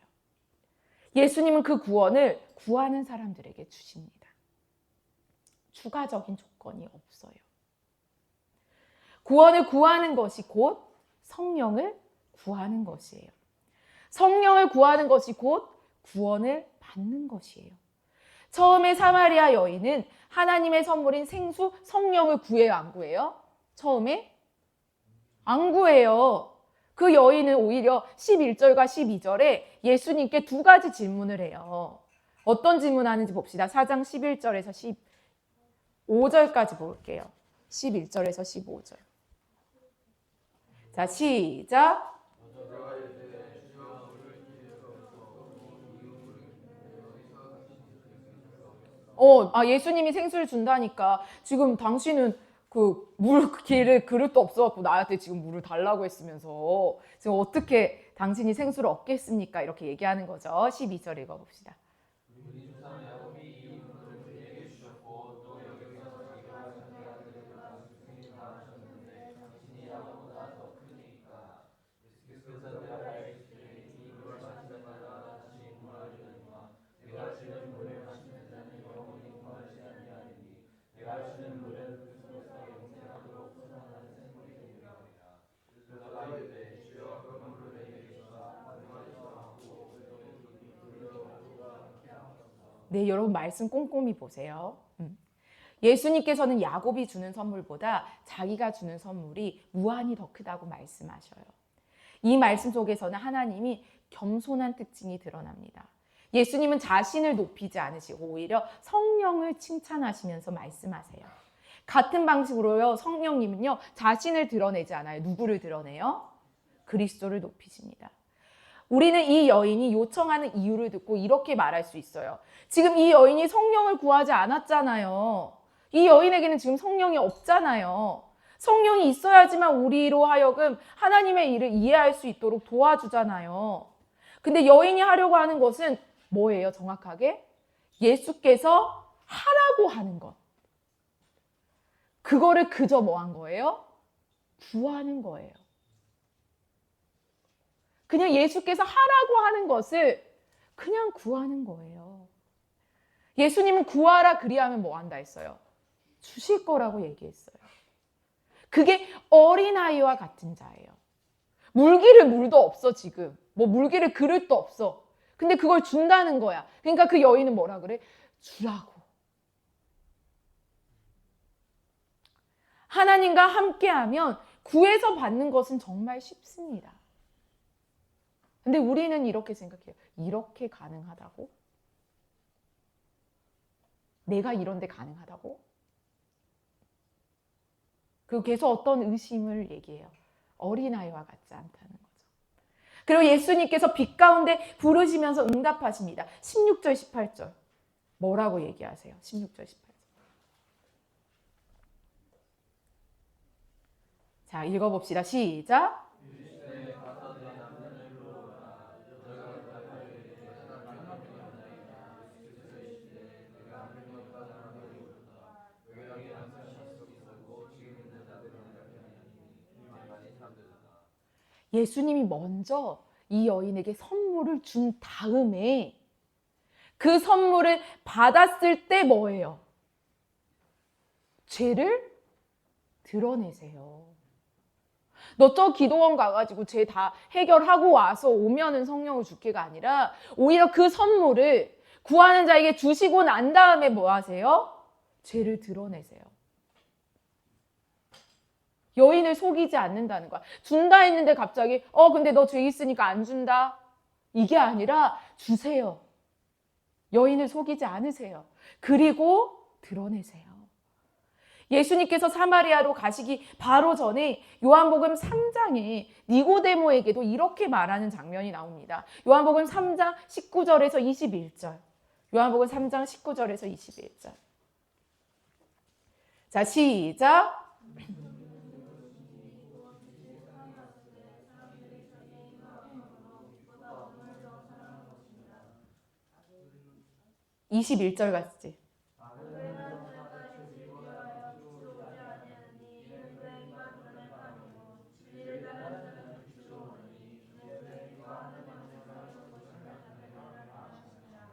예수님은 그 구원을 구하는 사람들에게 주십니다. 추가적인 조건이 없어요. 구원을 구하는 것이 곧 성령을 구하는 것이에요. 성령을 구하는 것이 곧 구원을 받는 것이에요. 처음에 사마리아 여인은 하나님의 선물인 생수 성령을 구해요, 안 구해요? 처음에? 안 구해요. 그 여인은 오히려 11절과 12절에 예수님께 두 가지 질문을 해요. 어떤 질문하는지 봅시다. 4장 11절에서 5절까지 볼게요. 11절에서 15절. 자, 시작. 예수님이 생수를 준다니까 지금 당신은 그 물 길을 그릇도 없어갖고 나한테 지금 물을 달라고 했으면서 지금 어떻게 당신이 생수를 얻겠습니까? 이렇게 얘기하는 거죠. 12절 읽어봅시다. 네, 여러분 말씀 꼼꼼히 보세요. 예수님께서는 야곱이 주는 선물보다 자기가 주는 선물이 무한히 더 크다고 말씀하셔요. 이 말씀 속에서는 하나님이 겸손한 특징이 드러납니다. 예수님은 자신을 높이지 않으시고 오히려 성령을 칭찬하시면서 말씀하세요. 같은 방식으로요, 성령님은요, 자신을 드러내지 않아요. 누구를 드러내요? 그리스도를 높이십니다. 우리는 이 여인이 요청하는 이유를 듣고 이렇게 말할 수 있어요. 지금 이 여인이 성령을 구하지 않았잖아요. 이 여인에게는 지금 성령이 없잖아요. 성령이 있어야지만 우리로 하여금 하나님의 일을 이해할 수 있도록 도와주잖아요. 근데 여인이 하려고 하는 것은 뭐예요? 정확하게? 예수께서 하라고 하는 것. 그거를 그저 뭐 한 거예요? 구하는 거예요. 그냥 예수께서 하라고 하는 것을 그냥 구하는 거예요. 예수님은 구하라 그리하면 뭐 한다 했어요? 주실 거라고 얘기했어요. 그게 어린아이와 같은 자예요. 물기를 물도 없어 지금. 뭐 물기를 그릇도 없어. 근데 그걸 준다는 거야. 그러니까 그 여인은 뭐라 그래? 주라고. 하나님과 함께하면 구해서 받는 것은 정말 쉽습니다. 근데 우리는 이렇게 생각해요. 이렇게 가능하다고? 내가 이런데 가능하다고? 그리고 계속 어떤 의심을 얘기해요. 어린아이와 같지 않다는 거죠. 그리고 예수님께서 빛 가운데 부르시면서 응답하십니다. 16절, 18절. 뭐라고 얘기하세요? 16절, 18절. 자, 읽어봅시다. 시작. 예수님이 먼저 이 여인에게 선물을 준 다음에 그 선물을 받았을 때 뭐예요? 죄를 드러내세요. 너 저 기도원 가가지고 죄 다 해결하고 와서 오면은 성령을 줄게가 아니라 오히려 그 선물을 구하는 자에게 주시고 난 다음에 뭐 하세요? 죄를 드러내세요. 여인을 속이지 않는다는 거야. 준다 했는데 갑자기 근데 너 죄 있으니까 안 준다. 이게 아니라 주세요. 여인을 속이지 않으세요. 그리고 드러내세요. 예수님께서 사마리아로 가시기 바로 전에 요한복음 3장에 니고데모에게도 이렇게 말하는 장면이 나옵니다. 요한복음 3장 19절에서 21절. 요한복음 3장 19절에서 21절. 자, 시작. 21절 같지?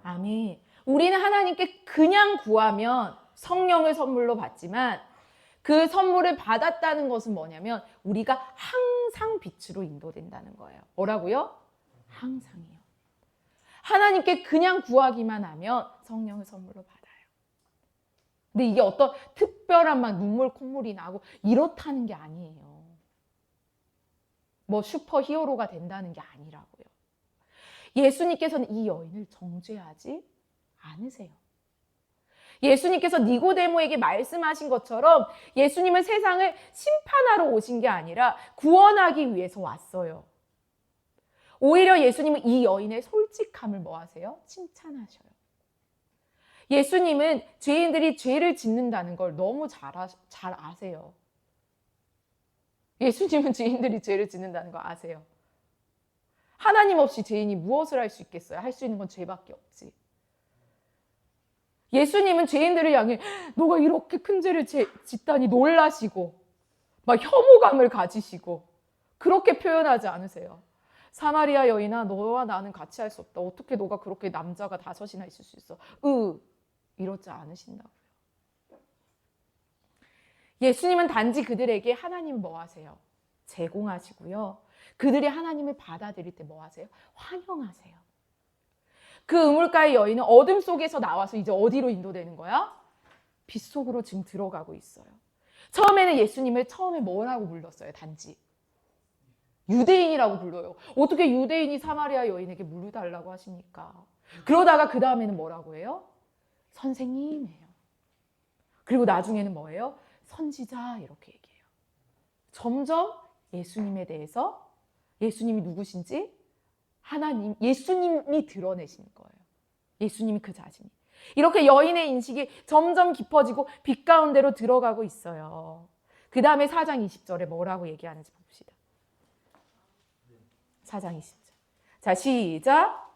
아멘. 우리는 하나님께 그냥 구하면 성령을 선물로 받지만 그 선물을 받았다는 것은 뭐냐면 우리가 항상 빛으로 인도된다는 거예요. 뭐라고요? 항상이요. 하나님께 그냥 구하기만 하면 성령을 선물로 받아요. 근데 이게 어떤 특별한 막 눈물 콧물이 나고 이렇다는 게 아니에요. 뭐 슈퍼 히어로가 된다는 게 아니라고요. 예수님께서는 이 여인을 정죄하지 않으세요. 예수님께서 니고데모에게 말씀하신 것처럼 예수님은 세상을 심판하러 오신 게 아니라 구원하기 위해서 왔어요. 오히려 예수님은 이 여인의 솔직함을 뭐 하세요? 칭찬하셔요. 예수님은 죄인들이 죄를 짓는다는 걸 너무 잘 아세요. 예수님은 죄인들이 죄를 짓는다는 거 아세요. 하나님 없이 죄인이 무엇을 할 수 있겠어요? 할 수 있는 건 죄밖에 없지. 예수님은 죄인들을 향해 너가 이렇게 큰 죄를 짓다니 놀라시고 막 혐오감을 가지시고 그렇게 표현하지 않으세요. 사마리아 여인아, 너와 나는 같이 할 수 없다. 어떻게 너가 그렇게 남자가 5이나 있을 수 있어? 이러지 않으신다고요. 예수님은 단지 그들에게 하나님 뭐 하세요? 제공하시고요. 그들이 하나님을 받아들일 때 뭐 하세요? 환영하세요. 그 우물가의 여인은 어둠 속에서 나와서 이제 어디로 인도되는 거야? 빛 속으로 지금 들어가고 있어요. 처음에는 예수님을 뭐라고 불렀어요? 단지 유대인이라고 불러요. 어떻게 유대인이 사마리아 여인에게 물을 달라고 하십니까? 그러다가 그 다음에는 뭐라고 해요? 선생님이에요. 그리고 나중에는 뭐예요? 선지자 이렇게 얘기해요. 점점 예수님에 대해서 예수님이 누구신지 하나님, 예수님이 드러내시는 거예요. 예수님이 그 자신이. 이렇게 여인의 인식이 점점 깊어지고 빛 가운데로 들어가고 있어요. 그 다음에 4장 20절에 뭐라고 얘기하는지 봅시다. 4장 20절. 자, 시작.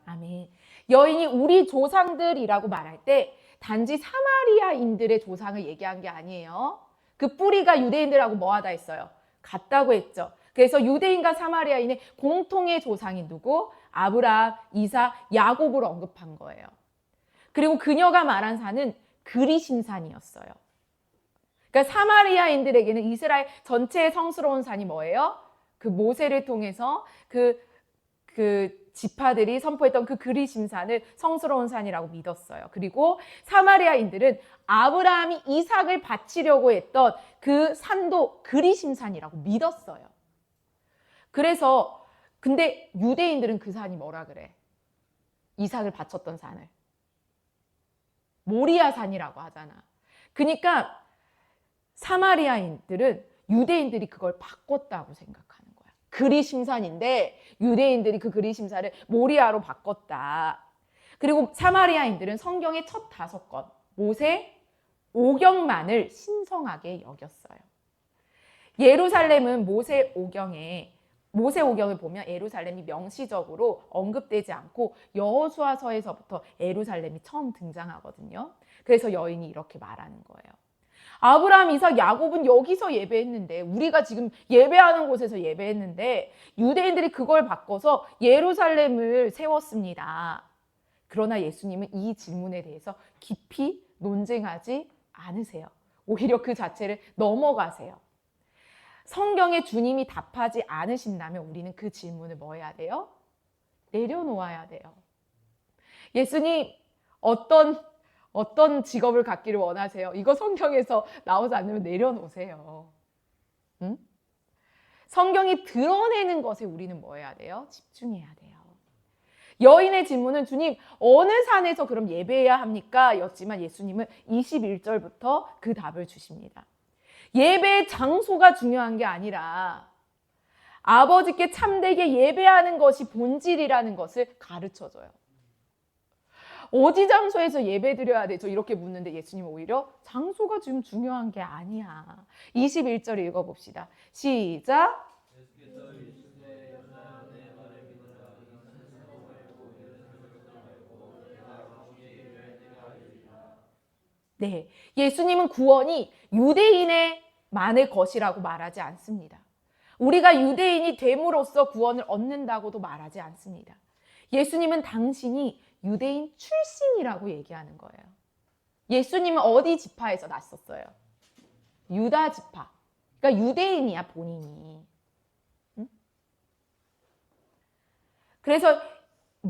아멘. 여인이 우리 조상들이라고 말할 때 단지 사마리아인들의 조상을 얘기한 게 아니에요. 그 뿌리가 유대인들하고 뭐하다 했어요? 같다고 했죠. 그래서 유대인과 사마리아인의 공통의 조상이 누구? 아브라함, 이삭, 야곱을 언급한 거예요. 그리고 그녀가 말한 산은 그리심 산이었어요. 그러니까 사마리아인들에게는 이스라엘 전체의 성스러운 산이 뭐예요? 그 모세를 통해서 그 지파들이 선포했던 그 그리심 산을 성스러운 산이라고 믿었어요. 그리고 사마리아인들은 아브라함이 이삭을 바치려고 했던 그 산도 그리심 산이라고 믿었어요. 그래서 근데 유대인들은 그 산이 뭐라 그래? 이삭을 바쳤던 산을 모리아 산이라고 하잖아. 그러니까 사마리아인들은 유대인들이 그걸 바꿨다고 생각하는 거야. 그리심산인데 유대인들이 그 그리심산을 모리아로 바꿨다. 그리고 사마리아인들은 성경의 첫 5권 모세 5경만을 신성하게 여겼어요. 예루살렘은 모세 5경을 보면 예루살렘이 명시적으로 언급되지 않고 여호수아서에서부터 예루살렘이 처음 등장하거든요. 그래서 여인이 이렇게 말하는 거예요. 아브라함, 이삭, 야곱은 여기서 예배했는데 우리가 지금 예배하는 곳에서 예배했는데 유대인들이 그걸 바꿔서 예루살렘을 세웠습니다. 그러나 예수님은 이 질문에 대해서 깊이 논쟁하지 않으세요. 오히려 그 자체를 넘어가세요. 성경에 주님이 답하지 않으신다면 우리는 그 질문을 뭐 해야 돼요? 내려놓아야 돼요. 예수님 어떤 직업을 갖기를 원하세요? 이거 성경에서 나오지 않으면 내려놓으세요. 응? 성경이 드러내는 것에 우리는 뭐 해야 돼요? 집중해야 돼요. 여인의 질문은 주님 어느 산에서 그럼 예배해야 합니까? 였지만 예수님은 21절부터 그 답을 주십니다. 예배의 장소가 중요한 게 아니라 아버지께 참되게 예배하는 것이 본질이라는 것을 가르쳐줘요. 어디 장소에서 예배 드려야 되죠? 이렇게 묻는데 예수님은 오히려 장소가 지금 중요한 게 아니야. 21절 읽어봅시다. 시작. 네, 예수님은 구원이 유대인만의 것이라고 말하지 않습니다. 우리가 유대인이 됨으로써 구원을 얻는다고도 말하지 않습니다. 예수님은 당신이 유대인 출신이라고 얘기하는 거예요. 예수님은 어디 지파에서 났었어요? 유다 지파. 그러니까 유대인이야 본인이. 응? 그래서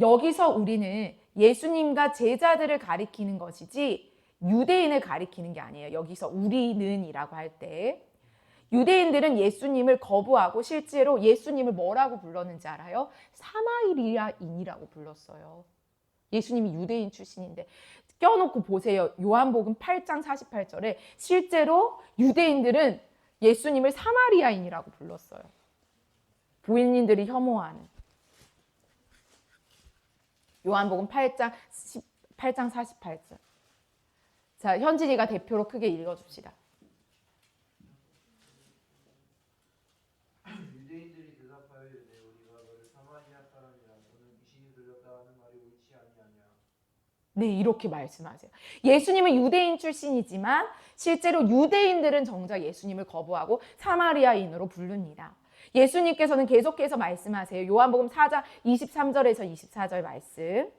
여기서 우리는 예수님과 제자들을 가리키는 것이지 유대인을 가리키는 게 아니에요. 여기서 우리는이라고 할 때 유대인들은 예수님을 거부하고 실제로 예수님을 뭐라고 불렀는지 알아요? 사마리아인이라고 불렀어요. 예수님이 유대인 출신인데 껴놓고 보세요. 요한복음 8장 48절에 실제로 유대인들은 예수님을 사마리아인이라고 불렀어요. 부인들이 혐오하는. 요한복음 8장 48절. 자, 현진이가 대표로 크게 읽어줍시다. 유대인들이 대답하여 이르되 우리가 너를 사마리아 사람이라 너는 귀신이 들렸다 하는 말이 옳지 아니하냐. 네, 이렇게 말씀하세요. 예수님은 유대인 출신이지만 실제로 유대인들은 정작 예수님을 거부하고 사마리아인으로 부릅니다. 예수님께서는 계속해서 말씀하세요. 요한복음 4장 23절에서 24절 말씀.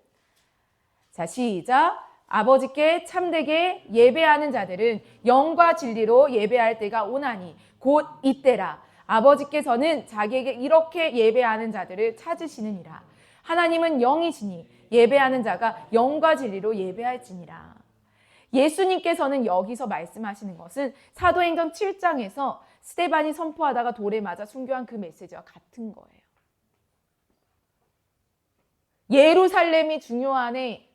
자, 시작. 아버지께 참되게 예배하는 자들은 영과 진리로 예배할 때가 오나니 곧 이때라. 아버지께서는 자기에게 이렇게 예배하는 자들을 찾으시느니라. 하나님은 영이시니 예배하는 자가 영과 진리로 예배할지니라. 예수님께서는 여기서 말씀하시는 것은 사도행전 7장에서 스데반이 선포하다가 돌에 맞아 순교한 그 메시지와 같은 거예요. 예루살렘이 중요하네,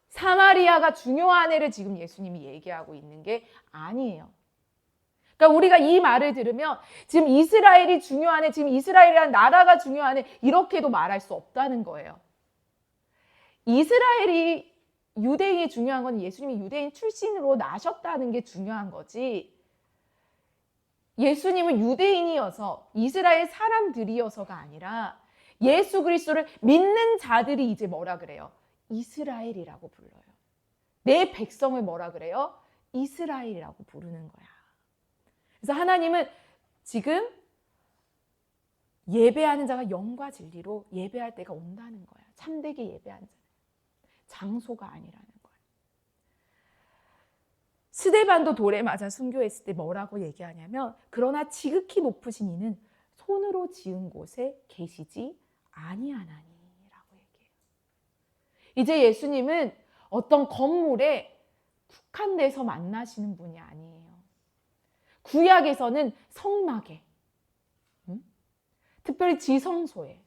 사마리아가 중요하네를 지금 예수님이 얘기하고 있는 게 아니에요. 그러니까 우리가 이 말을 들으면 지금 이스라엘이 중요하네, 지금 이스라엘이라는 나라가 중요하네 이렇게도 말할 수 없다는 거예요. 이스라엘이 유대인이 중요한 건 예수님이 유대인 출신으로 나셨다는 게 중요한 거지, 예수님은 유대인이어서 이스라엘 사람들이어서가 아니라 예수 그리스도를 믿는 자들이 이제 뭐라 그래요? 이스라엘이라고 불러요. 내 백성을 뭐라 그래요? 이스라엘이라고 부르는 거야. 그래서 하나님은 지금 예배하는 자가 영과 진리로 예배할 때가 온다는 거야. 참되게 예배하는 자. 장소가 아니라는 거야. 스데반도 돌에 맞아 순교했을 때 뭐라고 얘기하냐면 그러나 지극히 높으신 이는 손으로 지은 곳에 계시지 아니하나니라고 얘기해요. 이제 예수님은 어떤 건물에 국한돼서 만나시는 분이 아니에요. 구약에서는 성막에, 특별히 지성소에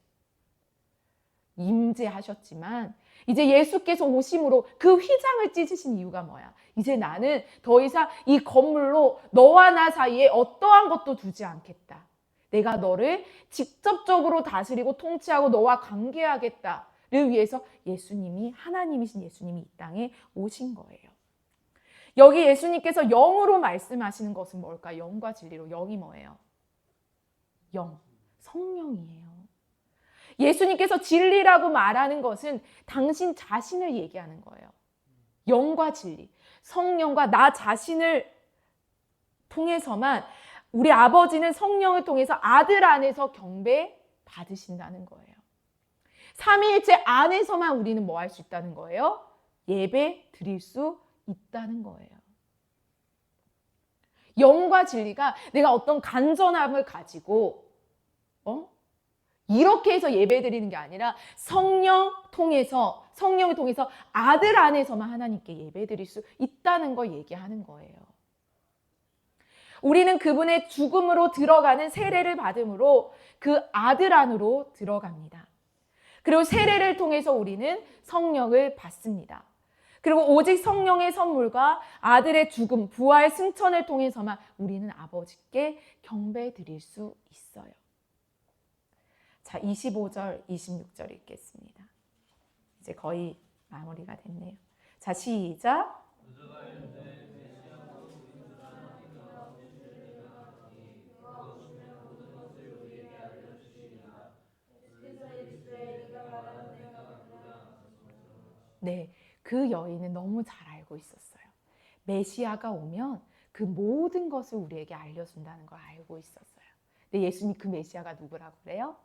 임재하셨지만 이제 예수께서 오심으로 그 휘장을 찢으신 이유가 뭐야? 이제 나는 더 이상 이 건물로 너와 나 사이에 어떠한 것도 두지 않겠다. 내가 너를 직접적으로 다스리고 통치하고 너와 관계하겠다를 위해서 예수님이, 하나님이신 예수님이 이 땅에 오신 거예요. 여기 예수님께서 영으로 말씀하시는 것은 뭘까? 영과 진리로. 영이 뭐예요? 영, 성령이에요. 예수님께서 진리라고 말하는 것은 당신 자신을 얘기하는 거예요. 영과 진리, 성령과 나 자신을 통해서만, 우리 아버지는 성령을 통해서 아들 안에서 경배 받으신다는 거예요. 삼위일체 안에서만 우리는 뭐 할 수 있다는 거예요? 예배 드릴 수 있다는 거예요. 영과 진리가 내가 어떤 간절함을 가지고 이렇게 해서 예배 드리는 게 아니라 성령을 통해서 아들 안에서만 하나님께 예배 드릴 수 있다는 걸 얘기하는 거예요. 우리는 그분의 죽음으로 들어가는 세례를 받음으로 그 아들 안으로 들어갑니다. 그리고 세례를 통해서 우리는 성령을 받습니다. 그리고 오직 성령의 선물과 아들의 죽음, 부활, 승천을 통해서만 우리는 아버지께 경배 드릴 수 있어요. 자, 25절, 26절 읽겠습니다. 이제 거의 마무리가 됐네요. 자, 시작. 네, 그 여인은 너무 잘 알고 있었어요. 메시아가 오면 그 모든 것을 우리에게 알려준다는 걸 알고 있었어요. 근데 예수님 그 메시아가 누구라고 그래요?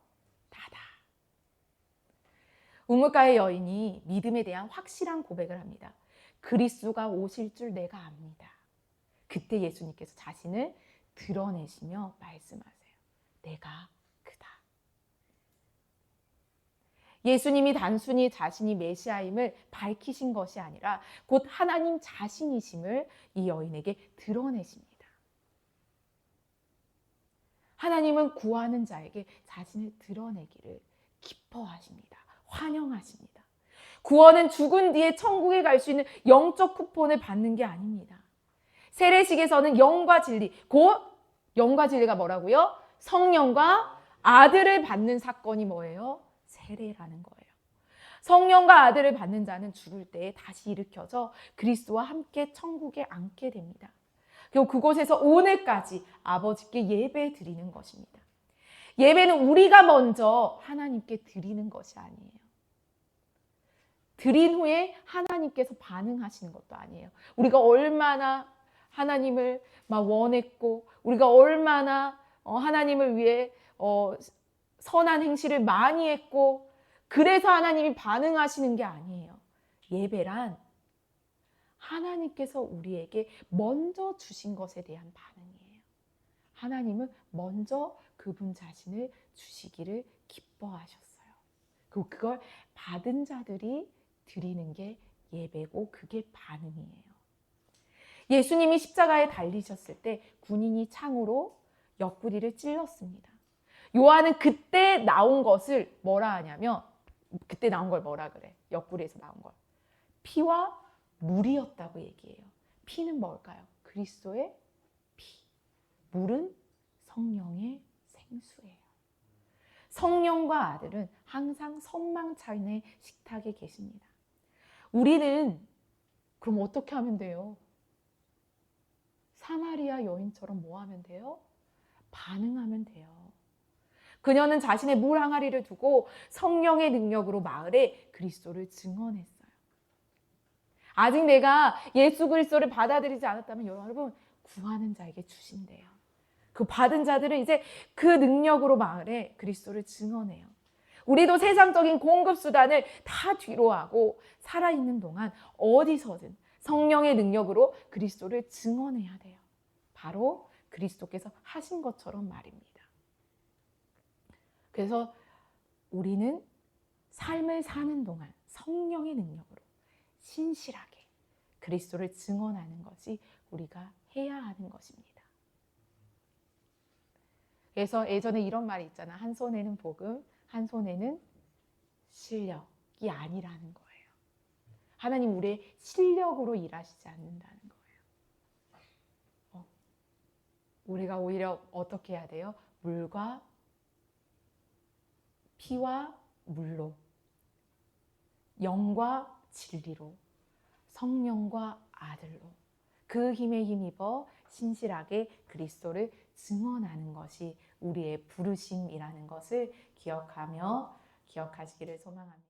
나다. 우물가의 여인이 믿음에 대한 확실한 고백을 합니다. 그리스도가 오실 줄 내가 압니다. 그때 예수님께서 자신을 드러내시며 말씀하세요. 내가 그다. 예수님이 단순히 자신이 메시아임을 밝히신 것이 아니라 곧 하나님 자신이심을 이 여인에게 드러내십니다. 26절. 그가 여인에게 이르되 내가 알지 못하는 사람이 있느냐? 하시니 이르되 주의 말씀이 맞으니라. 그가 이르되 내가 그다 하시니 이르되 주의 말씀이 맞으니라. 27절. 그가 이르되 내가 그다 하시니 이르되 주의 말씀이 맞으니라. 하나님은 구하는 자에게 자신을 드러내기를 기뻐하십니다. 환영하십니다. 구원은 죽은 뒤에 천국에 갈 수 있는 영적 쿠폰을 받는 게 아닙니다. 세례식에서는 영과 진리, 곧 영과 진리가 뭐라고요? 성령과 아들을 받는 사건이 뭐예요? 세례라는 거예요. 성령과 아들을 받는 자는 죽을 때에 다시 일으켜져 그리스도와 함께 천국에 앉게 됩니다. 그리고 그곳에서 오늘까지 아버지께 예배 드리는 것입니다. 예배는 우리가 먼저 하나님께 드리는 것이 아니에요. 드린 후에 하나님께서 반응하시는 것도 아니에요. 우리가 얼마나 하나님을 막 원했고, 우리가 얼마나 하나님을 위해 선한 행실을 많이 했고, 그래서 하나님이 반응하시는 게 아니에요. 예배란 하나님께서 우리에게 먼저 주신 것에 대한 반응이에요. 하나님은 먼저 그분 자신을 주시기를 기뻐하셨어요. 그리고 그걸 받은 자들이 드리는 게 예배고 그게 반응이에요. 예수님이 십자가에 달리셨을 때 군인이 창으로 옆구리를 찔렀습니다. 요한은 그때 나온 것을 뭐라 하냐면, 그때 나온 걸 뭐라 그래? 옆구리에서 나온 걸. 피와 물이었다고 얘기해요. 피는 뭘까요? 그리스도의 피. 물은 성령의 생수예요. 성령과 아들은 항상 선망찬의 식탁에 계십니다. 우리는 그럼 어떻게 하면 돼요? 사마리아 여인처럼 뭐 하면 돼요? 반응하면 돼요. 그녀는 자신의 물 항아리를 두고 성령의 능력으로 마을에 그리스도를 증언했어요. 아직 내가 예수 그리스도를 받아들이지 않았다면 여러분, 구하는 자에게 주신대요. 그 받은 자들은 이제 그 능력으로 마을에 그리스도를 증언해요. 우리도 세상적인 공급수단을 다 뒤로 하고 살아있는 동안 어디서든 성령의 능력으로 그리스도를 증언해야 돼요. 바로 그리스도께서 하신 것처럼 말입니다. 그래서 우리는 삶을 사는 동안 성령의 능력으로 신실하게 그리스도를 증언하는 것이 우리가 해야 하는 것입니다. 그래서 예전에 이런 말이 있잖아. 한 손에는 복음, 한 손에는 실력이 아니라는 거예요. 하나님 우리의 실력으로 일하시지 않는다는 거예요. 우리가 오히려 어떻게 해야 돼요? 물과 피와 물로, 영과 진리로, 성령과 아들로 그 힘에 힘입어 신실하게 그리스도를 증언하는 것이 우리의 부르심이라는 것을 기억하시기를 소망합니다.